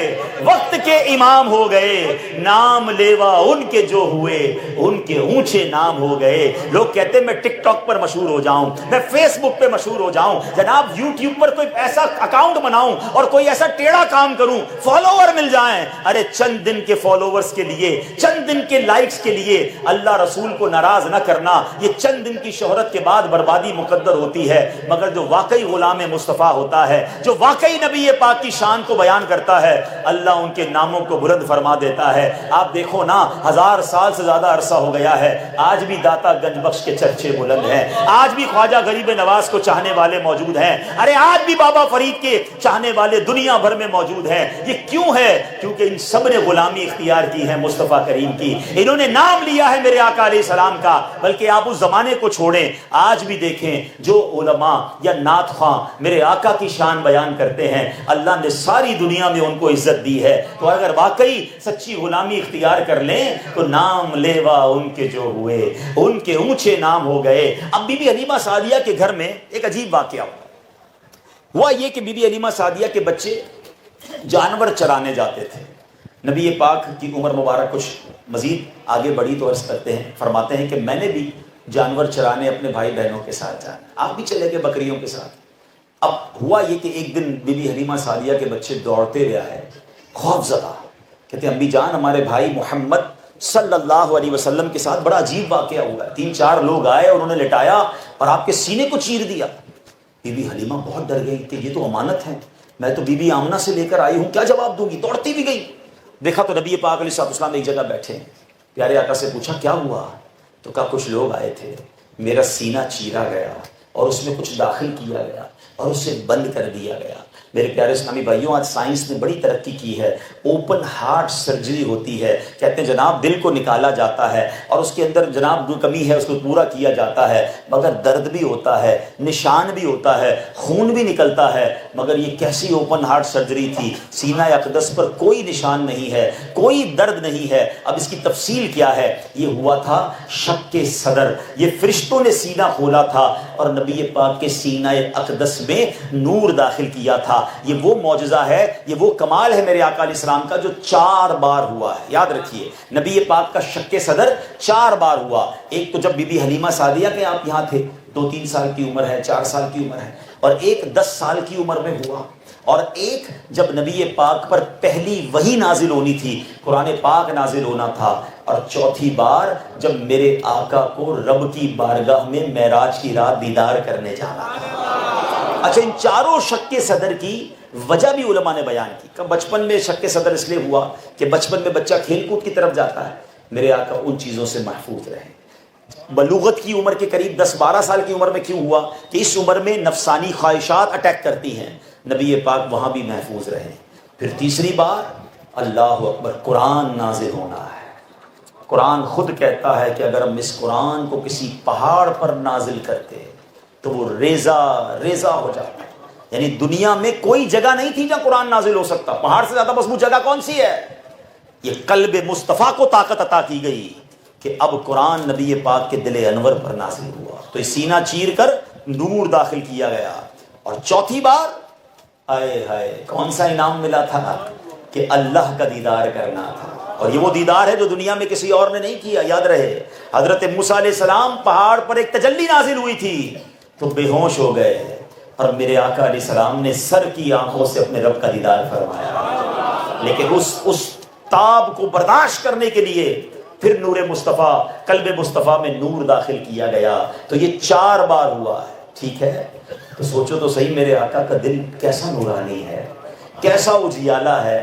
وقت کے امام ہو گئے، نام لیوا ان کے جو ہوئے، ان کے اونچے نام ہو گئے۔ لوگ کہتے ہیں میں ٹک ٹاک پر مشہور ہو جاؤں، میں فیس بک پہ مشہور ہو جاؤں، جناب یوٹیوب پر کوئی ایسا اکاؤنٹ بناؤں اور کوئی ایسا ٹیڑھا کام کروں، فالوور مل جائیں۔ ارے چند دن کے فالوورز کے لیے، چند دن کے لائکس کے لیے اللہ رسول کو ناراض نہ کرنا، یہ چند دن کی شہرت کے بعد بربادی مقدر ہوتی ہے۔ مگر جو واقعی غلام مصطفیٰ ہوتا ہے، جو واقعی نبی پاک کی شان کو بیان کرتا ہے، اللہ ان کے ناموں کو بلند فرما دیتا ہے۔ آپ دیکھو نا، 1000 سال سے زیادہ عرصہ ہو گیا ہے، آج بھی داتا گنج بخش کے چرچے بلند ہیں، آج بھی خواجہ غریب نواز کو چاہنے والے موجود ہیں، ارے آج بھی بابا فرید کے چاہنے والے دنیا بھر میں موجود ہیں۔ یہ کیوں ہے؟ کیونکہ ان سب نے غلامی اختیار کی ہے مصطفیٰ کریم کی، انہوں نے نام لیا ہے میرے آقا علیہ السلام کا۔ بلکہ آپ اس زمانے کو چھوڑیں، آج بھی دیکھیں جو علماء یا نعت خواں میرے آقا کی شان بیان کرتے ہیں، اللہ نے ساری دنیا میں ان کو عزت دی ہے۔ تو اگر واقعی سچی غلامی اختیار کر لیں تو نام لیوا ان کے جو ہوئے، ان کے اونچے نام ہو گئے۔ اب بی بی حلیمہ سعدیہ کے گھر میں ایک عجیب واقعہ ہوا یہ کہ بی بی حلیمہ سعدیہ کے بچے جانور چرانے جاتے تھے۔ نبی پاک کی عمر مبارک کچھ مزید آگے بڑھی تو عرض کرتے ہیں، فرماتے ہیں کہ میں نے بھی جانور چرانے اپنے بھائی بہنوں کے ساتھ جانا، آپ بھی چلے گئے بکریوں کے ساتھ۔ اب ہوا یہ کہ ایک دن بی بی حلیمہ سعدیہ کے بچے دوڑتے ہوئے آئے، خوف زدہ، کہتے ہیں امی جان ہمارے بھائی محمد صلی اللہ علیہ وسلم کے ساتھ بڑا عجیب واقعہ ہوا ہے، 3-4 لوگ آئے اور انہوں نے لٹایا اور آپ کے سینے کو چیر دیا۔ بی بی حلیمہ بہت ڈر گئی کہ یہ تو امانت ہے، میں تو بی بی آمنہ سے لے کر آئی ہوں، کیا جواب دوں گی؟ دوڑتی بھی گئی۔ دیکھا تو نبی پاک علیہ السلام ایک جگہ بیٹھے ہیں، پیارے آقا سے پوچھا کیا ہوا؟ تو کہا کچھ لوگ آئے تھے، میرا سینہ چیرا گیا اور اس میں کچھ داخل کیا گیا اور اسے بند کر دیا گیا۔ میرے پیارے اسلامی بھائیوں، آج سائنس نے بڑی ترقی کی ہے، اوپن ہارٹ سرجری ہوتی ہے، کہتے ہیں جناب دل کو نکالا جاتا ہے اور اس کے اندر جناب جو کمی ہے اس کو پورا کیا جاتا ہے، مگر درد بھی ہوتا ہے، نشان بھی ہوتا ہے، خون بھی نکلتا ہے، مگر یہ کیسی اوپن ہارٹ سرجری تھی، سینہ اقدس پر کوئی نشان نہیں ہے، کوئی درد نہیں ہے۔ اب اس کی تفصیل کیا ہے؟ یہ ہوا تھا شق کے صدر، یہ فرشتوں نے سینہ کھولا تھا اور نبی پاک کے سینہ اقدس میں نور داخل کیا تھا۔ یہ وہ معجزہ ہے، یہ وہ کمال ہے میرے آقا علیہ السلام السلام کا جو 4 بار ہوا ہے. یاد رکھیے نبی پاک کا شک صدر 4 بار ہوا. ایک تو جب بی بی حلیمہ سعدیہ کے آپ یہاں تھے, 2-3 سال کی عمر ہے, 4 سال کی عمر ہے, اور ایک 10 سال کی عمر میں ہوا, اور ایک جب نبی پاک پر پہلی وحی نازل ہونی تھی, قرآن پاک نازل ہونا تھا, اور چوتھی بار جب میرے آقا کو رب کی بارگاہ میں معراج کی رات دیدار کرنے جانا تھا. اچھا, ان چاروں شک صدر کی وجہ بھی علماء نے بیان کی کہ بچپن میں شک صدر اس لیے ہوا کہ بچپن میں بچہ کھیل کود کی طرف جاتا ہے, میرے آقا ان چیزوں سے محفوظ رہے. بلوغت کی عمر کے قریب 10-12 سال کی عمر میں کیوں ہوا کہ اس عمر میں نفسانی خواہشات اٹیک کرتی ہیں, نبی پاک وہاں بھی محفوظ رہے. پھر تیسری بار اللہ اکبر, قرآن نازل ہونا ہے. قرآن خود کہتا ہے کہ اگر ہم اس قرآن کو کسی پہاڑ پر نازل کرتے تو وہ ریزہ ریزہ ہو جاتا. یعنی دنیا میں کوئی جگہ نہیں تھی جہاں قرآن نازل ہو سکتا, پہاڑ سے زیادہ مضبوط جگہ کون سی ہے؟ یہ قلب مصطفیٰ کو طاقت عطا کی گئی کہ اب قرآن نبی پاک کے دل انور پر نازل ہوا, تو اس سینہ چیر کر نور داخل کیا گیا. اور چوتھی بار آئے ہائے کون سا انعام ملا تھا کہ اللہ کا دیدار کرنا تھا, اور یہ وہ دیدار ہے جو دنیا میں کسی اور نے نہیں کیا. یاد رہے حضرت موسیٰ علیہ السلام پہاڑ پر ایک تجلی نازل ہوئی تھی تو بے ہوش ہو گئے, اور میرے آقا علیہ السلام نے سر کی آنکھوں سے اپنے رب کا دیدار فرمایا. لیکن اس تاب کو برداشت کرنے کے لیے پھر نور مصطفیٰ, قلب مصطفیٰ میں نور داخل کیا گیا. تو یہ 4 بار ہوا ہے. ٹھیک ہے, تو سوچو تو صحیح میرے آقا کا دل کیسا نورانی ہے, کیسا اجیالہ ہے.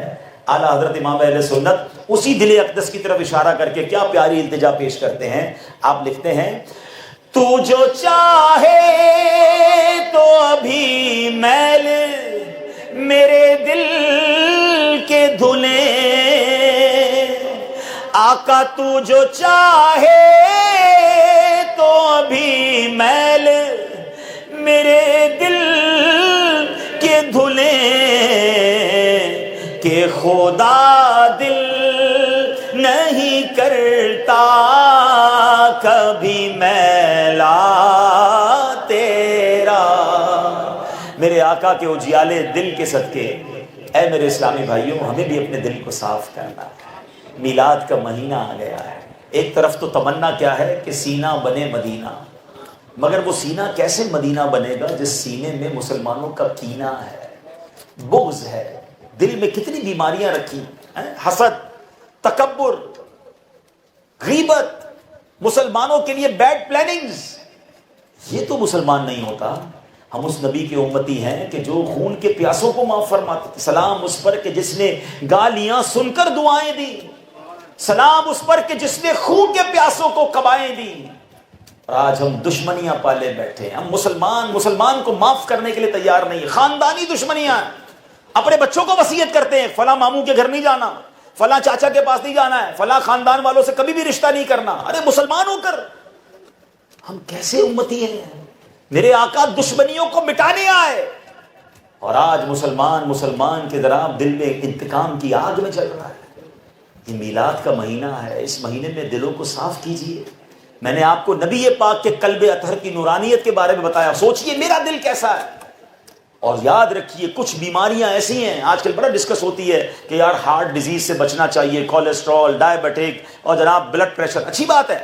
اعلیٰ حضرت امام اہل سنت اسی دل اقدس کی طرف اشارہ کر کے کیا پیاری التجا پیش کرتے ہیں. آپ لکھتے ہیں, تو جو چاہے تو ابھی میل میرے دل کے دھلے, آقا تو جو چاہے تو ابھی میل میرے دل کے دھلے, کہ خدا دل نہیں کرتا کبھی میلا تیرا. میرے آقا کے اجیالے دل کے صدقے اے میرے اسلامی بھائیوں ہمیں بھی اپنے دل کو صاف کرنا ہے. میلاد کا مہینہ آ گیا ہے. ایک طرف تو تمنا کیا ہے کہ سینہ بنے مدینہ, مگر وہ سینہ کیسے مدینہ بنے گا جس سینے میں مسلمانوں کا کینہ ہے, بغض ہے, دل میں کتنی بیماریاں رکھی ہیں, حسد, تکبر, غیبت, مسلمانوں کے لیے بیڈ پلاننگز. یہ تو مسلمان نہیں ہوتا. ہم اس نبی کے امتی ہیں کہ جو خون کے پیاسوں کو معاف فرماتے. سلام اس پر کہ جس نے گالیاں سن کر دعائیں دی, سلام اس پر کہ جس نے خون کے پیاسوں کو قبائیں دی. اور آج ہم دشمنیاں پالے بیٹھے ہیں. ہم مسلمان کو معاف کرنے کے لیے تیار نہیں. خاندانی دشمنیاں, اپنے بچوں کو وصیت کرتے ہیں فلاں ماموں کے گھر نہیں جانا, فلاں چاچا کے پاس نہیں جانا ہے, فلاں خاندان والوں سے کبھی بھی رشتہ نہیں کرنا. ارے مسلمان ہو کر ہم کیسے امتی ہیں؟ میرے آقا دشمنیوں کو مٹانے آئے, اور آج مسلمان کے ذرا دل میں انتقام کی آگ میں جل رہا ہے. یہ میلاد کا مہینہ ہے, اس مہینے میں دلوں کو صاف کیجئے. میں نے آپ کو نبی پاک کے قلب اطہر کی نورانیت کے بارے میں بتایا. سوچئے میرا دل کیسا ہے. اور یاد رکھیے کچھ بیماریاں ایسی ہیں آج کل بڑا ڈسکس ہوتی ہے کہ یار ہارٹ ڈیزیز سے بچنا چاہیے, کولیسٹرول, ڈائبٹک, اور جناب بلڈ پریشر. اچھی بات ہے,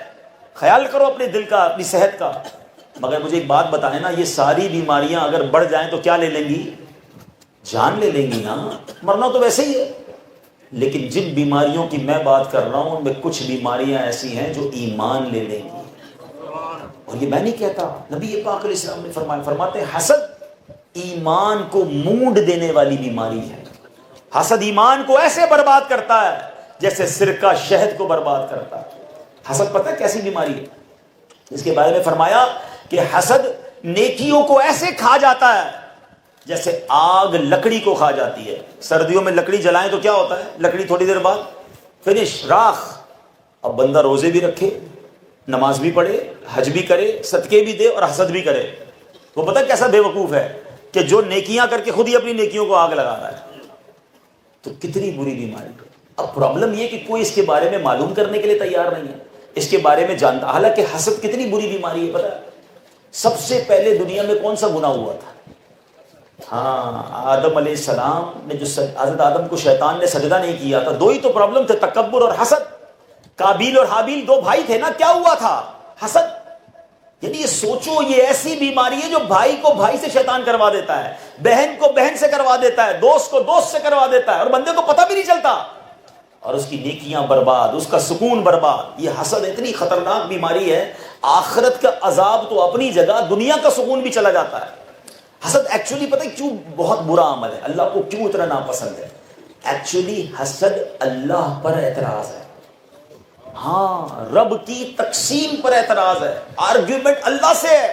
خیال کرو اپنے دل کا, اپنی صحت کا, مگر مجھے ایک بات بتائیں نا, یہ ساری بیماریاں اگر بڑھ جائیں تو کیا لے لیں گی؟ جان لے لیں گی نا. مرنا تو ویسے ہی ہے. لیکن جن بیماریوں کی میں بات کر رہا ہوں ان میں کچھ بیماریاں ایسی ہیں جو ایمان لے لیں گی. اور یہ میں نہیں کہتا, نبی پاک علیہ السلام نے فرماتے ہیں حسد ایمان کو مونڈ دینے والی بیماری ہے. حسد ایمان کو ایسے برباد کرتا ہے جیسے سرکہ شہد کو برباد کرتا ہے. حسد پتہ ہے کیسی بیماری ہے؟ اس کے بارے میں فرمایا کہ حسد نیکیوں کو ایسے کھا جاتا ہے جیسے آگ لکڑی کو کھا جاتی ہے. سردیوں میں لکڑی جلائیں تو کیا ہوتا ہے؟ لکڑی تھوڑی دیر بعد فنش, راخ. اب بندہ روزے بھی رکھے, نماز بھی پڑھے, حج بھی کرے, صدقے بھی دے اور حسد بھی کرے, وہ پتہ کیسا بے وقوف ہے کہ جو نیکیاں کر کے خود ہی اپنی نیکیوں کو آگ لگا رہا ہے. تو کتنی بری بیماری. اب پرابلم یہ کہ کوئی اس کے بارے میں معلوم کرنے کے لیے تیار نہیں ہے, اس کے بارے میں جانتا. حالانکہ حسد کتنی بری بیماری ہے پتہ ہے؟ سب سے پہلے دنیا میں کون سا گناہ ہوا تھا؟ ہاں آدم علیہ السلام نے جو حضرت آدم کو شیطان نے سجدہ نہیں کیا تھا، دو ہی تو پرابلم تھے، تکبر اور حسد. قابیل اور حابیل دو بھائی تھے نا، کیا ہوا تھا؟ حسد. یعنی یہ سوچو، یہ ایسی بیماری ہے جو بھائی کو بھائی سے شیطان کروا دیتا ہے، بہن کو بہن سے کروا دیتا ہے، دوست کو دوست سے کروا دیتا ہے، اور بندے کو پتہ بھی نہیں چلتا، اور اس کی نیکیاں برباد، اس کا سکون برباد. یہ حسد اتنی خطرناک بیماری ہے، آخرت کا عذاب تو اپنی جگہ، دنیا کا سکون بھی چلا جاتا ہے. حسد ایکچولی پتہ ہے کیوں بہت برا عمل ہے، اللہ کو کیوں اتنا ناپسند ہے؟ ایکچولی حسد اللہ پر اعتراض ہے. ہاں، رب کی تقسیم پر اعتراض ہے، آرگیومنٹ اللہ سے ہے.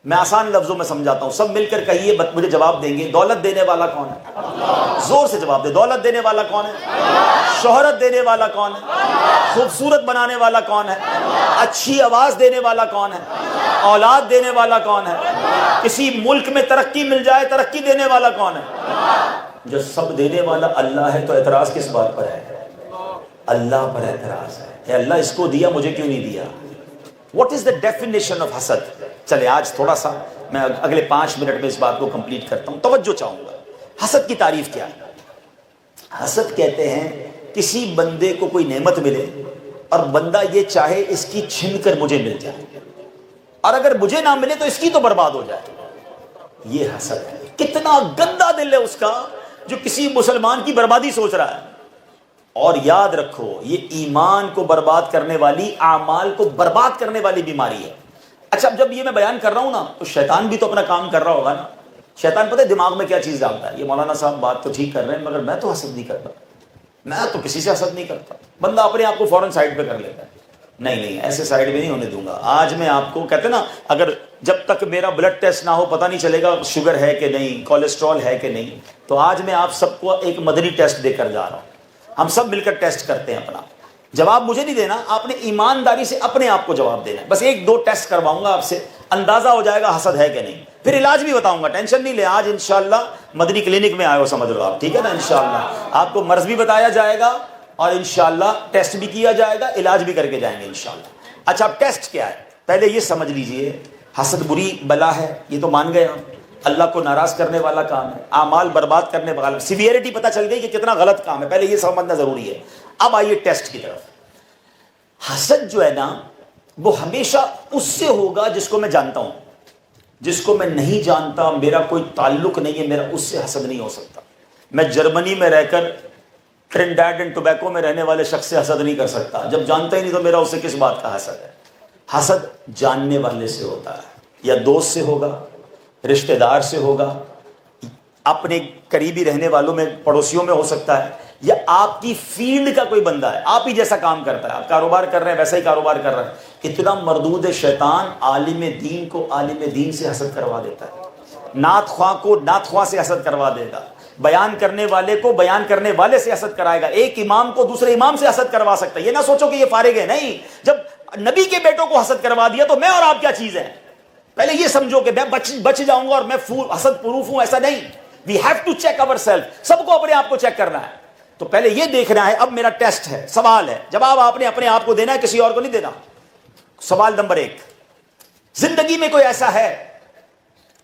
میں آسان لفظوں میں سمجھاتا ہوں، سب مل کر کہیے، مجھے جواب دیں گے. دولت دینے والا کون ہے؟ اللہ. زور سے جواب دے. دولت دینے والا کون ہے؟ اللہ. شہرت دینے والا کون ہے؟ اللہ. خوبصورت بنانے والا کون ہے؟ اللہ. اچھی آواز دینے والا کون ہے؟ اللہ. اولاد دینے والا کون ہے؟ اللہ. کسی ملک میں ترقی مل جائے، ترقی دینے والا کون ہے؟ اللہ. جو سب دینے والا اللہ ہے، تو اعتراض کس بات پر ہے؟ اللہ پر اعتراض ہے. اے اللہ، اس کو دیا، مجھے کیوں نہیں دیا؟ What is the definition of حسد؟ چلے آج تھوڑا سا میں اگلے 5 منٹ میں اس بات کو کمپلیٹ کرتا ہوں. توجہ چاہوں گا. حسد کی تعریف کیا ہے؟ حسد کہتے ہیں کسی بندے کو کوئی نعمت ملے اور بندہ یہ چاہے اس کی چھن کر مجھے مل جائے، اور اگر مجھے نہ ملے تو اس کی تو برباد ہو جائے. یہ حسد ہے. کتنا گندا دل ہے اس کا جو کسی مسلمان کی بربادی سوچ رہا ہے. اور یاد رکھو، یہ ایمان کو برباد کرنے والی، اعمال کو برباد کرنے والی بیماری ہے. اچھا، اب جب یہ میں بیان کر رہا ہوں نا، تو شیطان بھی تو اپنا کام کر رہا ہوگا نا. شیطان پتہ ہے دماغ میں کیا چیز ڈالتا ہے؟ یہ مولانا صاحب بات تو ٹھیک کر رہے ہیں، مگر میں تو حسد نہیں کرتا، میں تو کسی سے حسد نہیں کرتا. بندہ اپنے آپ کو فوراً سائڈ پہ کر لیتا ہے. نہیں، ایسے سائڈ میں نہیں ہونے دوں گا. آج میں آپ کو کہتے نا، اگر جب تک میرا بلڈ ٹیسٹ نہ ہو پتہ نہیں چلے گا شوگر ہے کہ نہیں، کولیسٹرول ہے کہ نہیں. تو آج میں آپ سب کو ایک مدنی ٹیسٹ دے کر جا رہا ہوں. ہم سب مل کر ٹیسٹ کرتے ہیں. اپنا جواب مجھے نہیں دینا، آپ نے ایمانداری سے اپنے آپ کو جواب دینا ہے. بس 1-2 ٹیسٹ کرواؤں گا آپ سے، اندازہ ہو جائے گا حسد ہے کہ نہیں. پھر علاج بھی بتاؤں گا، ٹینشن نہیں لے. آج انشاءاللہ مدنی کلینک میں آئے ہو سمجھ لو آپ، ٹھیک ہے نا. انشاءاللہ آپ کو مرض بھی بتایا جائے گا، اور انشاءاللہ ٹیسٹ بھی کیا جائے گا، علاج بھی کر کے جائیں گے انشاءاللہ. اچھا، اب ٹیسٹ کیا ہے؟ پہلے یہ سمجھ لیجئے، حسد بری بلا ہے، یہ تو مان گئے ہم. اللہ کو ناراض کرنے والا کام ہے، اعمال برباد کرنے والا. سیویئرٹی پتہ چل گئی کہ کتنا غلط کام ہے، پہلے یہ سمجھنا ضروری ہے. اب آئیے ٹیسٹ کی طرف. حسد جو ہے نا، وہ ہمیشہ اس سے ہوگا جس کو میں جانتا ہوں. جس کو میں نہیں جانتا، میرا کوئی تعلق نہیں ہے، میرا اس سے حسد نہیں ہو سکتا. میں جرمنی میں رہ کر ٹرینڈاڈ اینڈ ٹوبیکو میں رہنے والے شخص سے حسد نہیں کر سکتا. جب جانتا ہی نہیں تو میرا اس سے کس بات کا حسد ہے؟ حسد جاننے والے سے ہوتا ہے، یا دوست سے ہوگا، رشتہ دار سے ہوگا، اپنے قریبی رہنے والوں میں، پڑوسیوں میں ہو سکتا ہے، یا آپ کی فیلڈ کا کوئی بندہ ہے، آپ ہی جیسا کام کرتا ہے، آپ کاروبار کر رہے ہیں ویسا ہی کاروبار کر رہا ہے. اتنا مردود شیطان عالم دین کو عالم دین سے حسد کروا دیتا ہے، نعت خواہ کو نعت خواہ سے حسد کروا دے گا، بیان کرنے والے کو بیان کرنے والے سے حسد کرائے گا، ایک امام کو دوسرے امام سے حسد کروا سکتا ہے. یہ نہ سوچو کہ یہ فارغ ہے، نہیں. جب نبی کے بیٹوں کو حسد کروا دیا تو میں اور آپ کیا چیز ہے؟ پہلے یہ سمجھو کہ میں بچ جاؤں گا اور میں حسد پروف ہوں، ایسا نہیں. We have to check over self. سب کو اپنے آپ کو چیک کرنا ہے. تو پہلے یہ دیکھنا ہے. اب میرا ٹیسٹ ہے، سوال ہے، جواب آپ نے اپنے آپ کو دینا ہے، کسی اور کو نہیں دینا. سوال نمبر 1، زندگی میں کوئی ایسا ہے،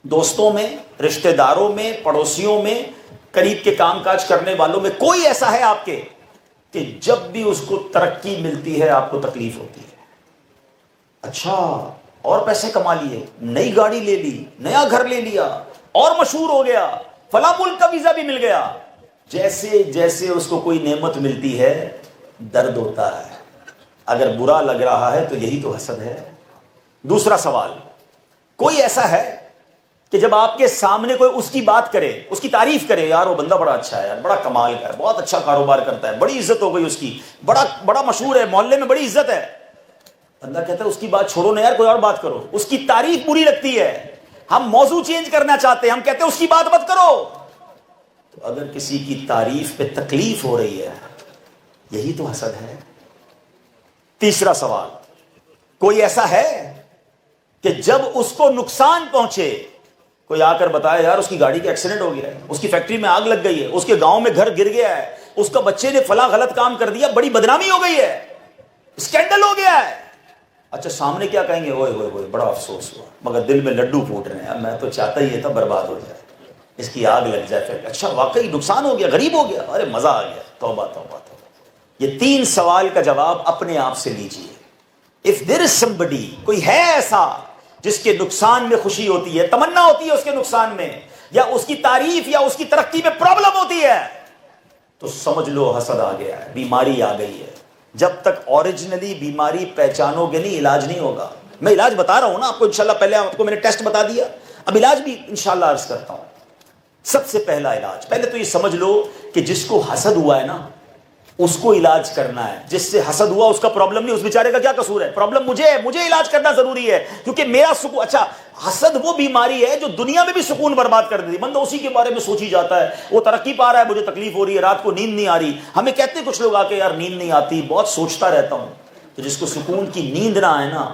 دوستوں میں، رشتہ داروں میں، پڑوسیوں میں، قریب کے کام کاج کرنے والوں میں، کوئی ایسا ہے آپ کے کہ جب بھی اس کو ترقی ملتی ہے آپ کو تکلیف ہوتی ہے؟ اچھا، اور پیسے کما لیے، نئی گاڑی لے لی، نیا گھر لے لیا، اور مشہور ہو گیا، فلاں ملک کا ویزا بھی مل گیا. جیسے جیسے اس کو کوئی نعمت ملتی ہے درد ہوتا ہے. اگر برا لگ رہا ہے تو یہی تو حسد ہے. دوسرا سوال، کوئی ایسا ہے کہ جب آپ کے سامنے کوئی اس کی بات کرے، اس کی تعریف کرے، یار وہ بندہ بڑا اچھا ہے، یار بڑا کمال کا ہے، بہت اچھا کاروبار کرتا ہے، بڑی عزت ہو گئی اس کی، بڑا مشہور ہے، محلے میں بڑی عزت ہے. بندہ کہتا ہے اس کی بات چھوڑو نا یار، کوئی اور بات کرو. اس کی تعریف بری لگتی ہے، ہم موضوع چینج کرنا چاہتے ہیں، ہم کہتے ہیں اس کی بات مت کرو. تو اگر کسی کی تعریف پہ تکلیف ہو رہی ہے، یہی تو حسد ہے. تیسرا سوال، کوئی ایسا ہے کہ جب اس کو نقصان پہنچے، کوئی آ کر بتائے یار اس کی گاڑی کا ایکسیڈنٹ ہو گیا ہے، اس کی فیکٹری میں آگ لگ گئی ہے، اس کے گاؤں میں گھر گر گیا ہے، اس کا بچے نے فلاں غلط کام کر دیا، بڑی بدنامی ہو گئی ہے، اسکینڈل ہو گیا ہے. اچھا، سامنے کیا کہیں گے؟ اوئے ہوئے ہوئے بڑا افسوس ہوا، مگر دل میں لڈو پھوٹ رہے ہیں، اب میں تو چاہتا ہی یہ تھا برباد ہو جائے. اس کی آگ لگ جائے پھر اچھا واقعی نقصان ہو گیا، غریب ہو گیا، ارے مزہ آ گیا، توبہ توبہ توبہ۔ یہ 3 سوال کا جواب اپنے آپ سے لیجئے۔ If there is somebody، کوئی ہے ایسا جس کے نقصان میں خوشی ہوتی ہے، تمنا ہوتی ہے اس کے نقصان میں، یا اس کی تعریف یا اس کی ترقی میں پرابلم ہوتی ہے، تو سمجھ لو حسد آ گیا ہے، بیماری آ گئی ہے۔ جب تک اوریجنلی بیماری پہچانو گے نہیں، علاج نہیں ہوگا۔ میں علاج بتا رہا ہوں نا آپ کو انشاءاللہ، پہلے آپ کو میں نے ٹیسٹ بتا دیا، اب علاج بھی انشاءاللہ عرض کرتا ہوں۔ سب سے پہلا علاج، پہلے تو یہ سمجھ لو کہ جس کو حسد ہوا ہے نا اس کو علاج کرنا ہے۔ جس سے حسد ہوا اس کا پرابلم نہیں، اس بیچارے کا کیا قصور ہے، پرابلم مجھے ہے، مجھے علاج کرنا ضروری ہے، کیونکہ میرا سکون۔ اچھا حسد وہ بیماری ہے جو دنیا میں بھی سکون برباد کر دیتی، بندہ اسی کے بارے میں سوچ ہی جاتا ہے، وہ ترقی پا رہا ہے، مجھے تکلیف ہو رہی ہے، رات کو نیند نہیں آ رہی۔ ہمیں کہتے ہیں کچھ لوگ آ کے یار نیند نہیں آتی، بہت سوچتا رہتا ہوں۔ تو جس کو سکون کی نیند نہ آئے نا،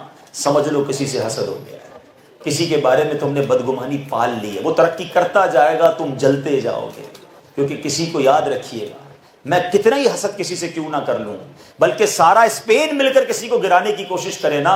سمجھ لو کسی سے حسد ہو گیا ہے، کسی کے بارے میں تم نے بدگمانی پال لی ہے۔ وہ ترقی کرتا جائے گا، تم جلتے جاؤ گے، کیونکہ کسی کو یاد رکھیے گا، میں کتنا ہی حسد کسی سے کیوں نہ کر لوں، بلکہ سارا اسپین مل کر کسی کو گرانے کی کوشش کرے نا،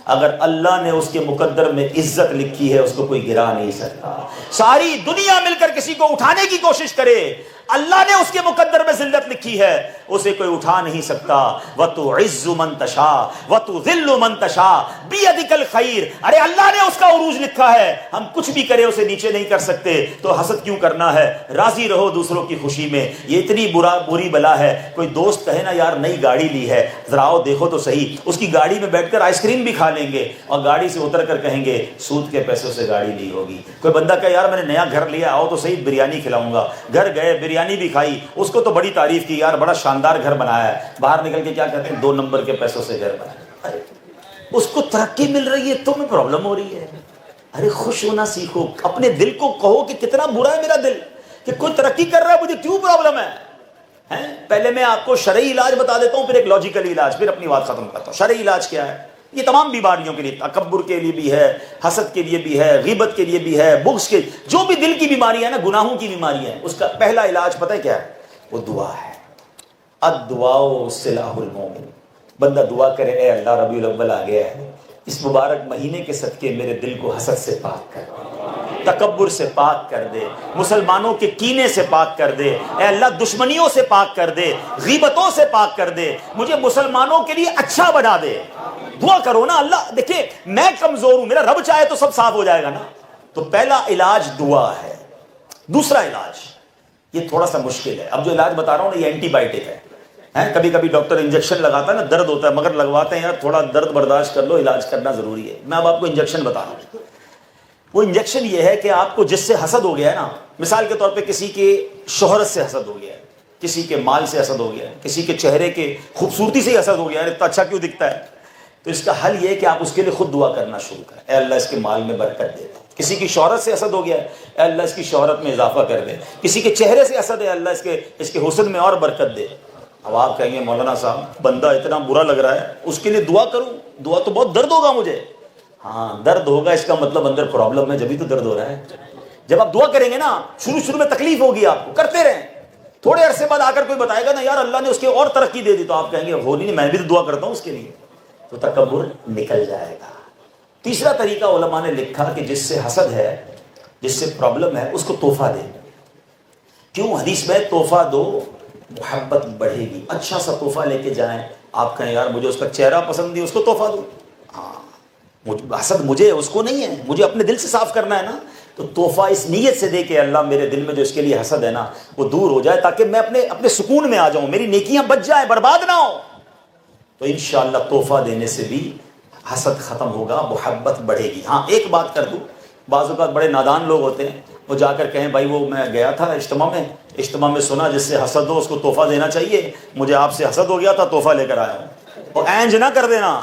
اگر اللہ نے اس کے مقدر میں عزت لکھی ہے اس کو کوئی گرا نہیں سکتا۔ ساری دنیا مل کر کسی کو اٹھانے کی کوشش کرے، اللہ نے اس کے مقدر میں ذلت لکھی ہے، اسے کوئی اٹھا نہیں سکتا۔ وَتُعِزُّ مَن تَشَاءُ وَتُذِلُّ مَن تَشَاءُ بِيَدِكَ الْخَيْرُ۔ ارے اللہ نے اس کا عروج لکھا ہے، ہم کچھ بھی کرے اسے نیچے نہیں کر سکتے، تو حسد کیوں کرنا ہے؟ راضی رہو دوسروں کی خوشی میں۔ یہ اتنی بری بلا ہے، کوئی دوست کہے نا یار نئی گاڑی لی ہے، ذرا آؤ دیکھو تو صحیح، اس کی گاڑی میں بیٹھ کر آئس کریم بھی کھا لیں گے اور گاڑی سے اتر کر کہیں گے سود کے پیسوں سے گاڑی لی ہوگی۔ کوئی بندہ کہے یار میں نے نیا گھر لیا، آؤ تو صحیح بریانی کھلاؤں گا، گھر گئے بریانی بھی کھائی، اس کو تو بڑی تعریف کی، یار بڑا شاندار گھر بنایا ہے، باہر نکل کے کیا کہتے ہیں 2 نمبر کے پیسوں سے گھر بنایا۔ ارے اس کو ترقی مل رہی ہے، تمہیں پرابلم ہو رہی ہے۔ ارے خوش ہونا سیکھو، اپنے دل کو کہو کہ کتنا برا ہے میرا دل کہ کوئی ترقی کر رہا ہے، مجھے کیوں پرابلم ہے۔ پہلے میں آپ کو شرعی علاج بتا دیتا ہوں، پھر ایک لاجیکل علاج، پھر اپنی بات ختم کرتا ہوں۔ شرعی علاج کیا ہے؟ یہ تمام بیماریوں کے لیے، تکبر کے لیے بھی ہے، حسد کے لیے بھی ہے، غیبت کے لیے بھی ہے، بغض کے، جو بھی دل کی بیماری ہے نا، گناہوں کی بیماری ہے، اس کا پہلا علاج پتہ ہے کیا ہے؟ وہ دعا ہے۔ الدعاء سلاح المومن۔ بندہ دعا کرے، اے اللہ ربیع الاول آ گیا ہے، اس مبارک مہینے کے صدقے میرے دل کو حسد سے پاک کر دے، تکبر سے پاک کر دے، مسلمانوں کے کینے سے پاک کر دے، اے اللہ دشمنیوں سے پاک کر دے، غیبتوں سے پاک کر دے، مجھے مسلمانوں کے لیے اچھا بنا دے۔ دعا کرو نا، اللہ دیکھیں میں کمزور ہوں، میرا رب چاہے تو سب صاف ہو جائے گا نا۔ تو پہلا علاج دعا ہے۔ دوسرا علاج یہ تھوڑا سا مشکل ہے، اب جو علاج بتا رہا ہوں نا یہ اینٹی بائیوٹک ہے۔ کبھی کبھی ڈاکٹر انجیکشن لگاتا ہے نا، درد ہوتا ہے، مگر لگواتے ہیں یار تھوڑا درد برداشت کر لو، علاج کرنا ضروری ہے۔ میں اب آپ کو انجیکشن بتا رہا ہوں۔ وہ انجیکشن یہ ہے کہ آپ کو جس سے حسد ہو گیا ہے نا، مثال کے طور پہ کسی کے شہرت سے حسد ہو گیا ہے، کسی کے مال سے حسد ہو گیا ہے، کسی کے چہرے کے خوبصورتی سے حسد ہو گیا ہے، اتنا اچھا کیوں دکھتا ہے، تو اس کا حل یہ ہے کہ آپ اس کے لیے خود دعا کرنا شروع کریں، اے اللہ اس کے مال میں برکت دے۔ کسی کی شہرت سے حسد ہو گیا ہے، اے اللہ اس کی شہرت میں اضافہ کر دے۔ کسی کے چہرے سے حسد ہے، اللہ اس کے حسن میں اور برکت دے۔ اب آپ کہیں گے مولانا صاحب بندہ اتنا برا لگ رہا ہے، اس کے لیے دعا کروں؟ دعا تو بہت درد ہوگا مجھے۔ ہاں درد ہوگا، اس کا مطلب اندر پرابلم ہے، جبھی تو درد ہو رہا ہے۔ جب آپ دعا کریں گے نا، شروع میں تکلیف ہوگی آپ کو، کرتے رہیں، تھوڑے عرصے بعد آ کر کوئی بتائے گا نا یار اللہ نے اس کے اور ترقی دے دی، تو آپ کہیں گے ہو نہیں، میں بھی تو دعا کرتا ہوں اس کے لیے، تو تکبر نکل جائے گا۔ تیسرا طریقہ علماء نے لکھا کہ جس سے حسد ہے، جس سے پرابلم ہے، اس کو تحفہ دے۔ کیوں؟ حدیث میں تحفہ دو محبت بڑھے گی۔ اچھا سا تحفہ لے کے جائیں، آپ کہیں یار مجھے اس کا چہرہ پسند نہیں، اس کو تحفہ دو۔ ہاں حسد مجھے اس کو نہیں ہے، مجھے اپنے دل سے صاف کرنا ہے نا، تو تحفہ اس نیت سے دے کہ اللہ میرے دل میں جو اس کے لیے حسد ہے نا وہ دور ہو جائے، تاکہ میں اپنے سکون میں آ جاؤں، میری نیکیاں بچ جائیں، برباد نہ ہو۔ تو انشاءاللہ تحفہ دینے سے بھی حسد ختم ہوگا، محبت بڑھے گی۔ ہاں ایک بات کر دوں، بعض اوقات بڑے نادان لوگ ہوتے ہیں، وہ جا کر کہیں بھائی وہ میں گیا تھا اجتماع میں سنا جس سے حسد ہو اس کو تحفہ دینا چاہیے، مجھے آپ سے حسد ہو گیا تھا تحفہ لے کر آیا ہوں۔ اور اینج نہ کر دینا،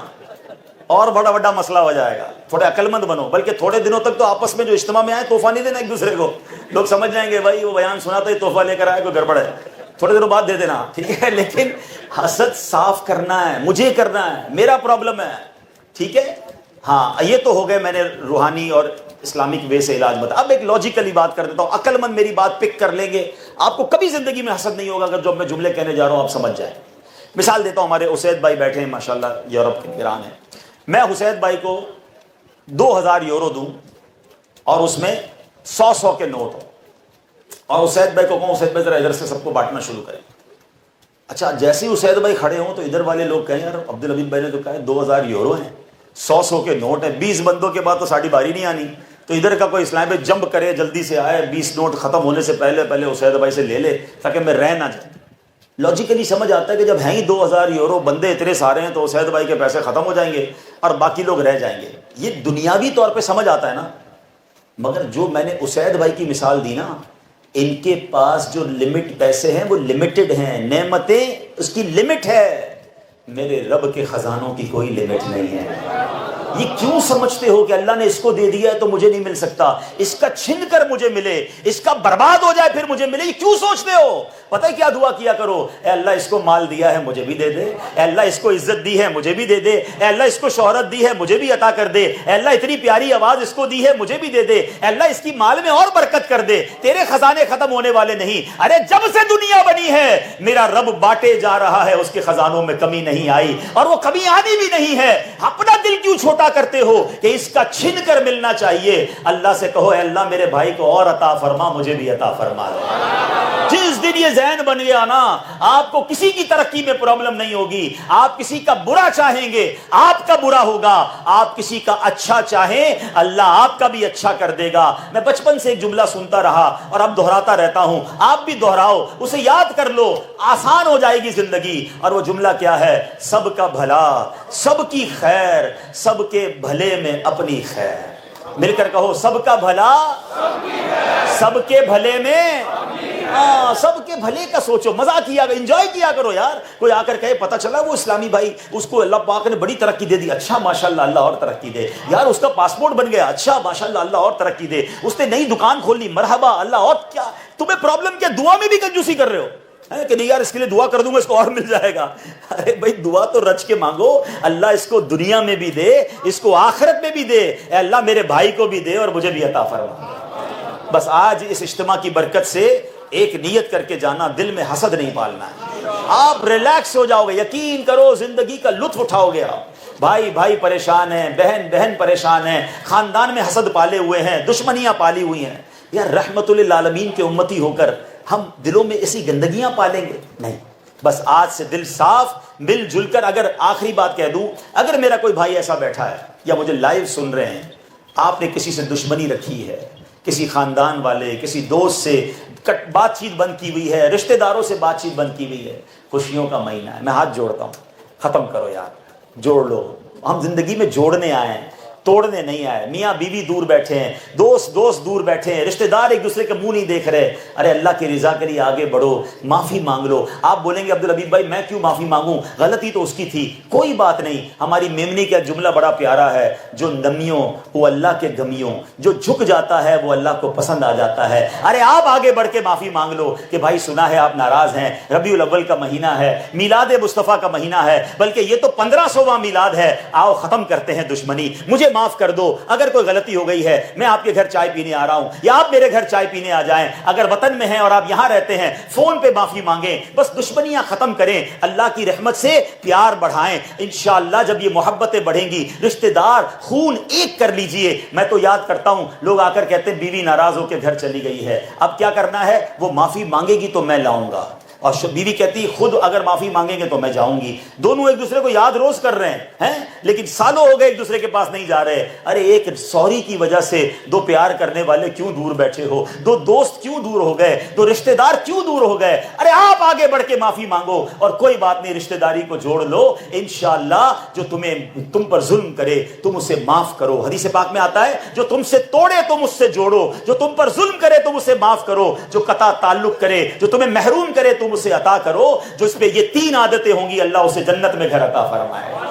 اور بڑا مسئلہ ہو جائے گا۔ تھوڑے عقل مند بنو، بلکہ تھوڑے دنوں تک تو آپس میں جو اجتماع میں آئے تحفہ نہیں دینا ایک دوسرے کو، لوگ سمجھ جائیں گے بھائی وہ بیان سنا تھا یہ تحفہ لے کر آئے، کوئی گڑبڑ ہے، تھوڑے دنوں بعد دے دینا، ٹھیک ہے، لیکن حسد صاف کرنا ہے، مجھے کرنا ہے، میرا پرابلم ہے، ٹھیک ہے۔ ہاں یہ تو ہو گئے میں نے روحانی اور اسلامک وے سے علاج بتا۔ اب ایک لاجیکلی بات کر دیتا ہوں، عقل مند میری بات پک کر لیں گے، آپ کو کبھی زندگی میں حسد نہیں ہوگا اگر جو میں جملے کہنے جا رہا ہوں آپ سمجھ جائیں۔ مثال دیتا ہوں، ہمارے اسید بھائی بیٹھے ہیں ماشاءاللہ، یورپ کے ایران ہیں، میں حسید بھائی کو 2000 یورو دوں اور اس میں 100 کے نوٹ ہو، اور اسید بھائی کو کہوں اسید بھائی ذرا ادھر سے سب کو بانٹنا شروع کریں. اچھا جیسے ہی اسید بھائی کھڑے ہوں تو ادھر والے لوگ کہیں یار عبدالحبیب بھائی نے تو کہا ہے 2000 یورو ہیں, 100 کے نوٹ ہیں, 20 بندوں کے بعد تو ساڑھی باری نہیں آنی, تو ادھر کا کوئی اسلام بھائی جمپ کرے جلدی سے آئے, 20 نوٹ ختم ہونے سے پہلے اسید بھائی سے لے لے تاکہ میں رہ نہ جاؤں. لاجیکلی سمجھ آتا ہے کہ جب ہیں ہی 2000 یورو, بندے اتنے سارے ہیں, تو اسید بھائی کے پیسے ختم ہو جائیں گے اور باقی لوگ رہ جائیں گے. یہ دنیاوی طور پہ سمجھ آتا ہے نا. مگر جو میں نے اسید بھائی کی مثال دی نا, ان کے پاس جو لمٹ پیسے ہیں وہ لمیٹڈ ہیں, نعمتیں اس کی لمٹ ہے, میرے رب کے خزانوں کی کوئی لمٹ نہیں ہے. یہ کیوں سمجھتے ہو کہ اللہ نے اس کو دے دیا ہے تو مجھے نہیں مل سکتا, اس کا چھن کر مجھے ملے, اس کا برباد ہو جائے پھر مجھے ملے؟ یہ کیوں سوچتے ہو؟ پتہ ہے کیا دعا کیا کرو, اے اللہ اس کو مال دیا ہے مجھے بھی دے دے, اے اللہ اس کو عزت دی ہے مجھے بھی دے دے, اے اللہ اس کو شہرت دی ہے مجھے بھی عطا کر دے, اے اللہ اتنی پیاری آواز اس کو دی ہے مجھے بھی دے دے, اے اللہ اس کی مال میں اور برکت کر دے. تیرے خزانے ختم ہونے والے نہیں. ارے جب سے دنیا بنی ہے میرا رب بانٹے جا رہا ہے, اس کے خزانوں میں کمی نہیں آئی اور وہ کمی آنی بھی نہیں ہے. اپنا دل کیوں چھوٹا کرتے ہو کہ اس کا چھن کر ملنا چاہیے؟ اللہ سے کہو اے اللہ میرے بھائی کو اور عطا فرما, مجھے بھی عطا فرما دے. جس دن یہ ذہن بن گیا نا, آپ کو کسی کی ترقی میں پرابلم نہیں ہوگی. آپ کسی کا برا چاہیں گے آپ کا برا ہوگا, آپ کسی کا اچھا چاہیں اللہ آپ کا بھی اچھا کر دے گا. میں بچپن سے ایک جملہ سنتا رہا اور اب دہراتا رہتا ہوں, آپ بھی دہراؤ, اسے یاد کر لو, آسان ہو جائے گی زندگی. اور وہ جملہ کیا ہے؟ سب کا بھلا, سب کی خیر, سب کے بھلے میں اپنی خیر. مل کر کہو, سب کا بھلا, سب کے بھلے میں, سب کے بھلے کا سوچو, مزہ کیا, انجوائے کیا کرو یار. کوئی آ کر کہے پتہ چلا وہ اسلامی بھائی, اس کو اللہ پاک نے بڑی ترقی دے دی, اچھا ماشاءاللہ اللہ اور ترقی دے. یار اس کا پاسپورٹ بن گیا, اچھا ماشاءاللہ اللہ اور ترقی دے. اس نے نئی دکان کھول لی, مرحبا اللہ اور کیا. تمہیں پرابلم کیا؟ دعا میں بھی کنجوسی کر رہے ہو کہ نہیں یار اس کے لیے دعا کر دوں گا اس کو اور مل جائے گا. ارے بھائی دعا تو رچ کے مانگو, اللہ اس کو دنیا میں بھی دے, اس کو آخرت میں بھی دے. اے اللہ میرے بھائی کو بھی دے اور مجھے بھی عطا فرما. بس آج اس اجتماع کی برکت سے ایک نیت کر کے جانا, دل میں حسد نہیں پالنا ہے. آپ ریلیکس ہو جاؤ گے, یقین کرو زندگی کا لطف اٹھاؤ گے. آپ بھائی بھائی پریشان ہیں, بہن بہن پریشان ہیں, خاندان میں حسد پالے ہوئے ہیں, دشمنیاں پالی ہوئی ہیں. یار رحمت للعالمین کے امتی ہو کر ہم دلوں میں ایسی گندگیاں پالیں گے؟ نہیں. بس آج سے دل صاف, مل جل کر. اگر آخری بات کہہ دوں, اگر میرا کوئی بھائی ایسا بیٹھا ہے یا مجھے لائیو سن رہے ہیں, آپ نے کسی سے دشمنی رکھی ہے, کسی خاندان والے, کسی دوست سے بات چیت بند کی ہوئی ہے, رشتہ داروں سے بات چیت بند کی ہوئی ہے, خوشیوں کا مہینہ ہے, میں ہاتھ جوڑتا ہوں, ختم کرو یار, جوڑ لو. ہم زندگی میں جوڑنے آئے ہیں, توڑنے نہیں آئے. میاں بیوی دور بیٹھے ہیں, دوست دور بیٹھے ہیں, رشتہ دار ایک دوسرے کے منہ نہیں دیکھ رہے. ارے اللہ کی رضا کے لیے آگے بڑھو, معافی مانگ لو. آپ بولیں گے عبدالحبیب بھائی میں کیوں معافی مانگوں, غلطی تو اس کی تھی. کوئی بات نہیں. ہماری میمنی کا جملہ بڑا پیارا ہے, جو نمیوں وہ اللہ کے گمیوں, جو جھک جاتا ہے وہ اللہ کو پسند آ جاتا ہے. ارے آپ آگے بڑھ کے معافی مانگ لو کہ بھائی سنا ہے آپ ناراض ہیں, ربیع الاول کا مہینہ ہے, میلاد مصطفیٰ کا مہینہ ہے, بلکہ یہ تو 1500واں میلاد ہے, آؤ ختم کرتے ہیں دشمنی, مجھے معاف کر دو. اگر کوئی غلطی ہو گئی ہے, میں آپ کے گھر چائے پینے آ رہا ہوں یا آپ میرے گھر چائے پینے آ جائیں. اگر وطن میں ہیں اور آپ یہاں رہتے ہیں, فون پہ معافی مانگیں. بس دشمنیاں ختم کریں, اللہ کی رحمت سے پیار بڑھائیں. انشاءاللہ جب یہ محبتیں بڑھیں گی, رشتہ دار خون ایک کر لیجئے. میں تو یاد کرتا ہوں لوگ آ کر کہتے ہیں بیوی ناراض ہو کے گھر چلی گئی ہے, اب کیا کرنا ہے, وہ معافی مانگے گی تو میں لاؤں گا, اور بیوی کہتی خود اگر معافی مانگیں گے تو میں جاؤں گی. دونوں ایک دوسرے کو یاد روز کر رہے ہیں لیکن سالوں ہو گئے ایک دوسرے کے پاس نہیں جا رہے. ارے ایک سوری کی وجہ سے دو پیار کرنے والے کیوں دور بیٹھے ہو, دو دوست کیوں دور ہو گئے, دو رشتہ دار کیوں دور ہو گئے. ارے آپ آگے بڑھ کے معافی مانگو, اور کوئی بات نہیں, رشتہ داری کو جوڑ لو. انشاءاللہ جو تم پر ظلم کرے تم اسے معاف کرو. حدیث پاک میں آتا ہے جو تم سے توڑے تم اس سے جوڑو, جو تم پر ظلم کرے تم اسے معاف کرو, جو قطع تعلق کرے, جو تمہیں محروم کرے تم اسے عطا کرو. جو اس پہ یہ 3 عادتیں ہوں گی اللہ اسے جنت میں گھر عطا فرمائے.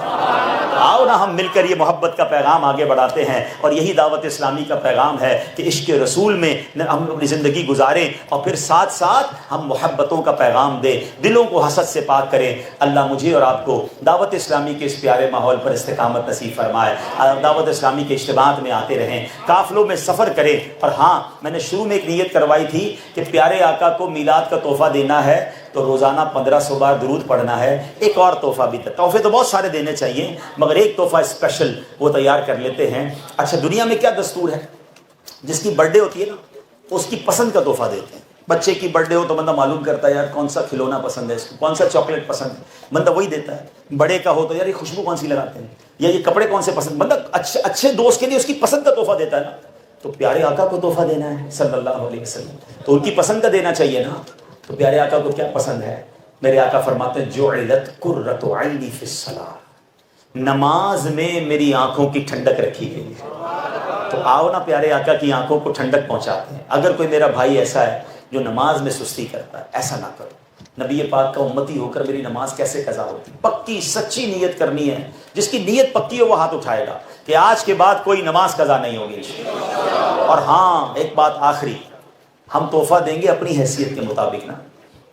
آؤ نا ہم مل کر یہ محبت کا پیغام آگے بڑھاتے ہیں, اور یہی دعوت اسلامی کا پیغام ہے کہ عشق رسول میں ہم اپنی زندگی گزاریں, اور پھر ساتھ ساتھ ہم محبتوں کا پیغام دیں, دلوں کو حسد سے پاک کریں. اللہ مجھے اور آپ کو دعوت اسلامی کے اس پیارے ماحول پر استقامت نصیب فرمائے. دعوت اسلامی کے اجتماعات میں آتے رہیں, قافلوں میں سفر کریں. اور ہاں, میں نے شروع میں ایک نیت کروائی تھی کہ پیارے آقا کو میلاد کا تحفہ دینا ہے تو روزانہ 1500 بار درود پڑھنا ہے. ایک اور تحفہ بھی تھا, تحفے تو بہت سارے دینے چاہیے مگر ایک تحفہ اسپیشل وہ تیار کر لیتے ہیں. اچھا دنیا میں کیا دستور ہے, جس کی برتھ ڈے ہوتی ہے نا اس کی پسند کا تحفہ دیتے ہیں. بچے کی برتھ ڈے ہو تو بندہ معلوم کرتا ہے یار کون سا کھلونا پسند ہے اس کو، کون سا چاکلیٹ پسند ہے، بندہ وہی دیتا ہے۔ بڑے کا ہو تو یار یہ خوشبو کون سی لگاتے ہیں، یا یہ کپڑے کون سے پسند، بندہ اچھے دوست کے لیے اس کی پسند کا تحفہ دیتا ہے نا۔ تو پیارے آقا کو تحفہ دینا ہے صلی اللہ علیہ وسلم، تو ان کی پسند کا دینا چاہیے نا۔ تو پیارے آقا کو کیا پسند ہے؟ میرے آقا فرماتے ہیں جعلت قرۃ عینی فی الصلاۃ، نماز میں میری آنکھوں کی ٹھنڈک رکھی گئی ہے۔ تو آؤ نا پیارے آقا کی آنکھوں کو ٹھنڈک پہنچاتے ہیں۔ اگر کوئی میرا بھائی ایسا ہے جو نماز میں سستی کرتا ہے، ایسا نہ کرو۔ نبی پاک کا امتی ہو کر میری نماز کیسے قضا ہوتی؟ پکی سچی نیت کرنی ہے، جس کی نیت پکی ہو وہ ہاتھ اٹھائے گا کہ آج کے بعد کوئی نماز قضا نہیں ہوگی انشاءاللہ۔ اور ہاں ایک بات آخری، ہم تحفہ دیں گے اپنی حیثیت کے مطابق نا۔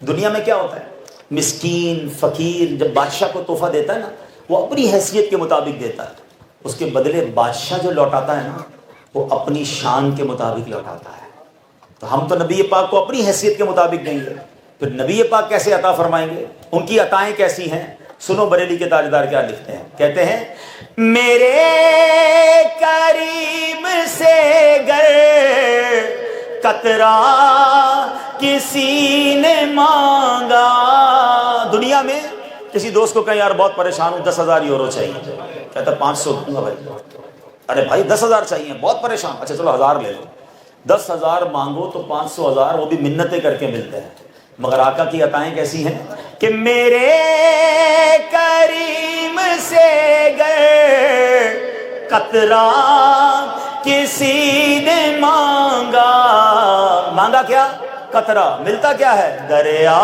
دنیا میں کیا ہوتا ہے، مسکین فقیر جب بادشاہ کو تحفہ دیتا ہے نا، وہ اپنی حیثیت کے مطابق دیتا ہے، اس کے بدلے بادشاہ جو لوٹاتا ہے نا وہ اپنی شان کے مطابق لوٹاتا ہے۔ تو ہم تو نبی پاک کو اپنی حیثیت کے مطابق دیں گے، پھر نبی پاک کیسے عطا فرمائیں گے؟ ان کی عطائیں کیسی ہیں؟ سنو بریلی کے تاجدار کیا لکھتے ہیں، کہتے ہیں میرے کریم سے گر قطرہ کسی نے مانگا۔ دنیا میں کسی دوست کو کہیں یار بہت پریشان ہوں 10,000 یورو چاہیے، کہتا 500 دوں گا بھائی۔ ارے بھائی 10,000 چاہیے، بہت پریشان، اچھا چلو 1,000 لے لو۔ 10,000 مانگو تو 500,000 وہ بھی منتیں کر کے ملتے ہیں۔ مگر آقا کی عطائیں کیسی ہیں کہ میرے کریم سے گر قطرہ کسی نے مانگا، مانگا کیا؟ قطرہ، ملتا کیا ہے؟ دریا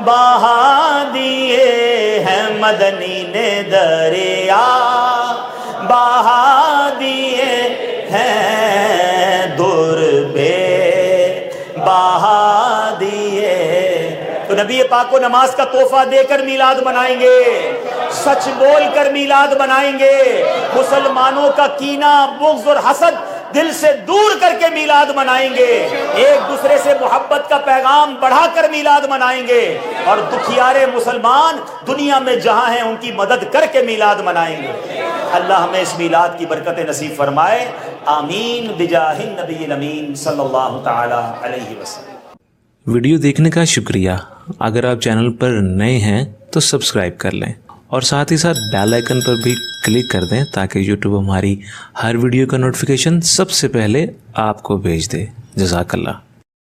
بہا دیے ہیں مدنی نے، دریا بہا دیے ہیں، در بے بہا دیے۔ تو نبی پاک کو نماز کا تحفہ دے کر میلاد منائیں گے، سچ بول کر میلاد منائیں گے، مسلمانوں کا کینہ بغض اور حسد دل سے دور کر کے میلاد منائیں گے، ایک دوسرے سے محبت کا پیغام بڑھا کر میلاد منائیں گے، اور دکھیارے مسلمان دنیا میں جہاں ہیں ان کی مدد کر کے میلاد منائیں گے۔ اللہ ہمیں اس میلاد کی برکت نصیب فرمائے، آمین بجاہ النبی الامین صلی اللہ تعالی علیہ وسلم۔ ویڈیو دیکھنے کا شکریہ۔ اگر آپ چینل پر نئے ہیں تو سبسکرائب کر لیں، اور ساتھ ہی ساتھ بیل آئیکن پر بھی کلک کر دیں تاکہ یوٹیوب ہماری ہر ویڈیو کا نوٹیفیکیشن سب سے پہلے آپ کو بھیج دے۔ جزاک اللہ۔